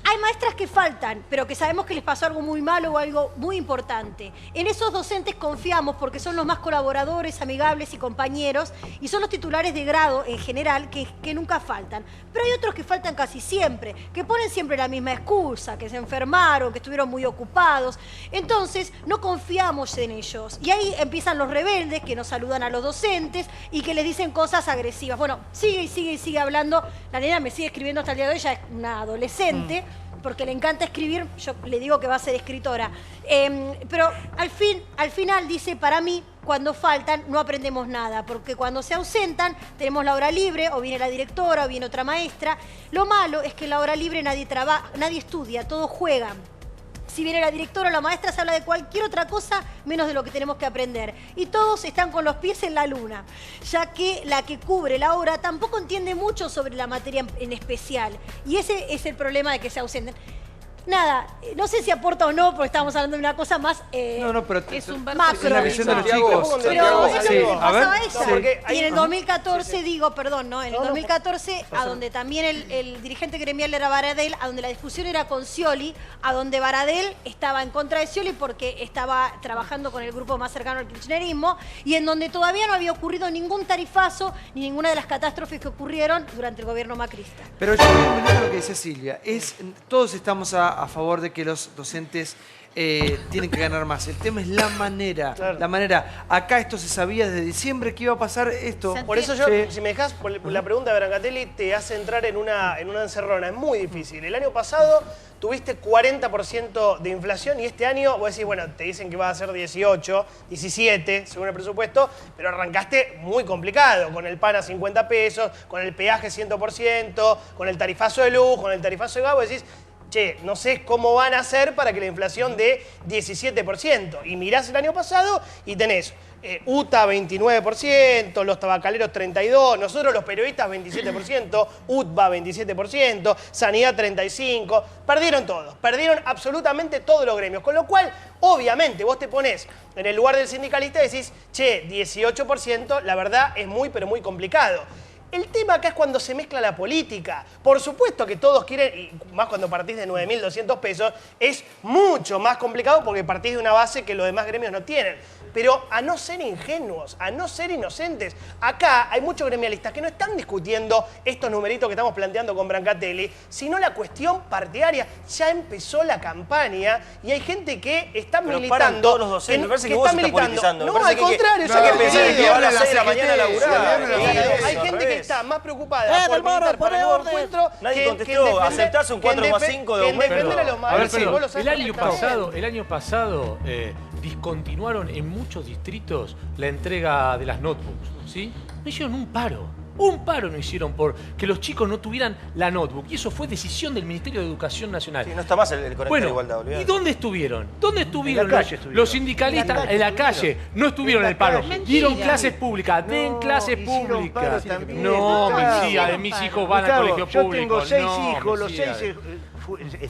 Hay maestras que faltan, pero que sabemos que les pasó algo muy malo o algo muy importante. En esos docentes confiamos porque son los más colaboradores, amigables y compañeros y son los titulares de grado en general que nunca faltan. Pero hay otros que faltan casi siempre, que ponen siempre la misma excusa, que se enfermaron, que estuvieron muy ocupados. Entonces, no confiamos en ellos. Y ahí empiezan los rebeldes que no saludan a los docentes y que les dicen cosas agresivas. Bueno, sigue hablando. La nena me sigue escribiendo hasta el día de hoy, ella es una adolescente. Porque le encanta escribir, yo le digo que va a ser escritora. Pero al final dice, para mí, cuando faltan no aprendemos nada, porque cuando se ausentan tenemos la hora libre, o viene la directora, o viene otra maestra. Lo malo es que en la hora libre nadie estudia, todos juegan. Si viene la directora o la maestra, se habla de cualquier otra cosa menos de lo que tenemos que aprender. Y todos están con los pies en la luna, ya que la que cubre la hora tampoco entiende mucho sobre la materia en especial. Y ese es el problema de que se ausenten. nada, no sé si aporta o no, porque estamos hablando de una cosa más pero es un macro. es la visión de los chicos. Pero es lo que a ver, pasaba eso. sí. Y en el 2014, en el 2014, a donde también el dirigente gremial era Baradel, a donde la discusión era con Scioli, a donde Baradel estaba en contra de Scioli porque estaba trabajando con el grupo más cercano al kirchnerismo, y en donde todavía no había ocurrido ningún tarifazo ni ninguna de las catástrofes que ocurrieron durante el gobierno macrista. Pero yo quiero mirar lo que decía Silvia. Todos estamos a favor de que los docentes tienen que ganar más. El tema es la manera. Claro. La manera. Acá esto se sabía desde diciembre que iba a pasar esto. Por eso yo, si me dejás, la pregunta de Brancatelli te hace entrar en una encerrona. Es muy difícil. El año pasado tuviste 40% de inflación y este año, vos decís, bueno, te dicen que va a ser 18, 17, según el presupuesto, pero arrancaste muy complicado, con el pan a 50 pesos, con el peaje 100%, con el tarifazo de luz, con el tarifazo de gas, vos decís, che, no sé cómo van a hacer para que la inflación dé 17%. Y mirás el año pasado y tenés UTA 29%, los tabacaleros 32%, nosotros los periodistas 27%, UTBA 27%, Sanidad 35%. Perdieron todos, perdieron absolutamente todos los gremios. Con lo cual, obviamente, vos te ponés en el lugar del sindicalista y decís, che, 18%, la verdad es muy, pero muy complicado. El tema acá es cuando se mezcla la política. Por supuesto que todos quieren, y más cuando partís de 9.200 pesos, es mucho más complicado porque partís de una base que los demás gremios no tienen. Pero a no ser ingenuos, a no ser inocentes. Acá hay muchos gremialistas que no están discutiendo estos numeritos que estamos planteando con Brancatelli, sino la cuestión partidaria. Ya empezó la campaña y hay gente que está militando. Todos los docentes, me parece que vos estás politizando. No, al contrario, yo que pensé que van a las 6 de la mañana a laburar. Hay gente que está más preocupada por militar para el nuevo encuentro. Nadie contestó, ¿aceptás un 4,5 de aumento? El año pasado discontinuaron en muchos distritos la entrega de las notebooks, ¿sí? No hicieron un paro. Un paro no hicieron por que los chicos no tuvieran la notebook. Y eso fue decisión del Ministerio de Educación Nacional. Sí, no está más el conector de igualdad, olvidate. ¿Y dónde estuvieron? ¿Dónde estuvieron, estuvieron los sindicalistas? En la calle. No estuvieron en el paro. Dieron clases públicas. Den clases públicas. No, mentira. De mis hijos van a colegio público. Yo tengo 6 hijos. Los 6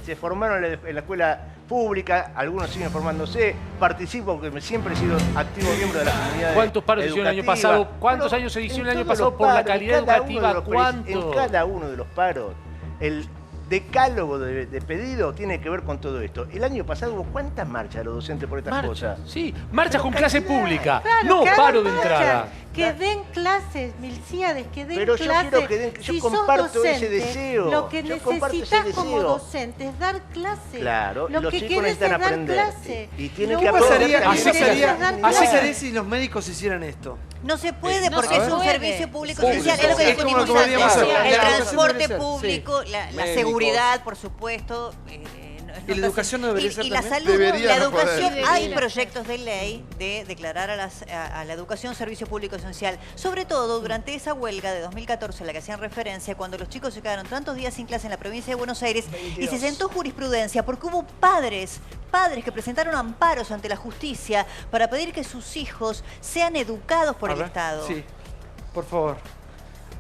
se formaron en la escuela pública, algunos siguen formándose, participo porque siempre he sido activo miembro de la comunidad. ¿Cuántos paros se hicieron el año pasado? ¿Cuántos años se hicieron el año pasado por la calidad educativa? ¿Cuántos? En cada uno de los paros, el decálogo de pedido tiene que ver con todo esto. El año pasado hubo ¿cuántas marchas de los docentes por estas cosas? Sí, marchas con clase pública, claro, no paro de entrada. Que den clases, Milcíades, que den pero clases. Yo quiero que den, yo comparto docente, ese deseo. Lo que necesitas como docente es dar clase. Claro, lo los que chicos necesitan aprender. Y tienen que aprender. Así sería si los médicos hicieran esto. No se puede porque es un servicio público esencial. Es lo que discutimos antes. El transporte público, la seguridad, por supuesto. ¿Y la educación no debería ser y la también? salud, Debería la no educación, poder. hay proyectos de ley de declarar a la educación servicio público esencial, sobre todo durante esa huelga de 2014 a la que hacían referencia, cuando los chicos se quedaron tantos días sin clase en la provincia de Buenos Aires 22. Y se sentó jurisprudencia porque hubo padres que presentaron amparos ante la justicia para pedir que sus hijos sean educados por el Estado. Sí, por favor.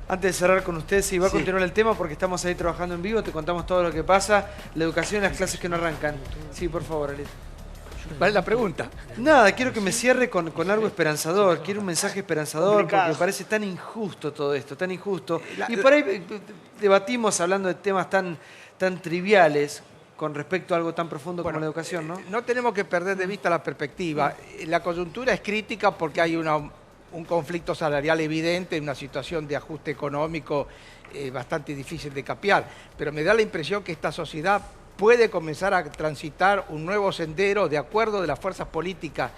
Antes de cerrar con ustedes, si va a continuar el tema porque estamos ahí trabajando en vivo, te contamos todo lo que pasa, la educación y las clases que no arrancan. Sí, por favor, Alito. ¿Cuál es la pregunta? Nada, quiero que me cierre con algo esperanzador. Quiero un mensaje esperanzador porque me parece tan injusto todo esto, tan injusto. Y por ahí debatimos hablando de temas tan triviales con respecto a algo tan profundo como la educación, ¿no? No tenemos que perder de vista la perspectiva. La coyuntura es crítica porque hay un conflicto salarial evidente, una situación de ajuste económico bastante difícil de capear, pero me da la impresión que esta sociedad puede comenzar a transitar un nuevo sendero de acuerdo de las fuerzas políticas,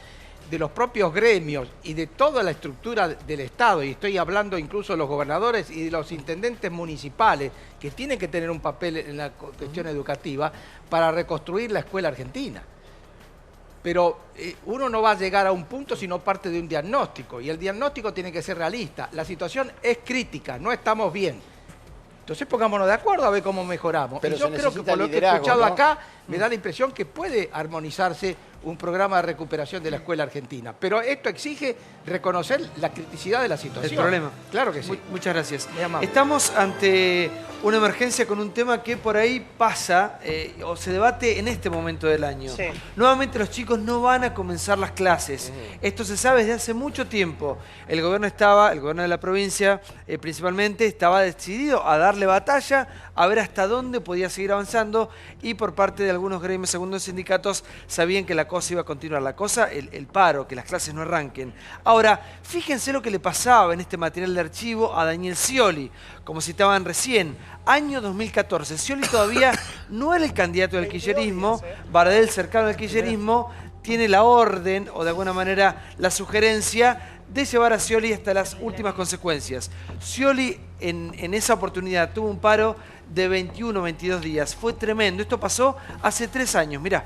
de los propios gremios y de toda la estructura del Estado, y estoy hablando incluso de los gobernadores y de los intendentes municipales, que tienen que tener un papel en la cuestión educativa para reconstruir la escuela argentina. Pero uno no va a llegar a un punto si no parte de un diagnóstico, y el diagnóstico tiene que ser realista. La situación es crítica, no estamos bien. Entonces pongámonos de acuerdo a ver cómo mejoramos. Pero y yo creo que por lo que he escuchado acá, me da la impresión que puede armonizarse un programa de recuperación de la escuela argentina. Pero esto exige reconocer la criticidad de la situación. El problema. Claro que sí. Muchas gracias. Muy amable. Estamos ante una emergencia con un tema que por ahí pasa o se debate en este momento del año. Sí. Nuevamente los chicos no van a comenzar las clases. Esto se sabe desde hace mucho tiempo. El gobierno de la provincia principalmente, estaba decidido a darle batalla, a ver hasta dónde podía seguir avanzando, y por parte de algunos gremios, algunos sindicatos, sabían que la cosa iba a continuar. La cosa, el paro, que las clases no arranquen. Ahora, fíjense lo que le pasaba en este material de archivo a Daniel Scioli, como citaban recién, año 2014. Scioli todavía no era el candidato del kirchnerismo, Baradel, cercano al kirchnerismo, tiene la orden, o de alguna manera la sugerencia, de llevar a Scioli hasta las últimas consecuencias. Scioli en esa oportunidad tuvo un paro de 21, 22 días. Fue tremendo. Esto pasó hace 3 años, mirá.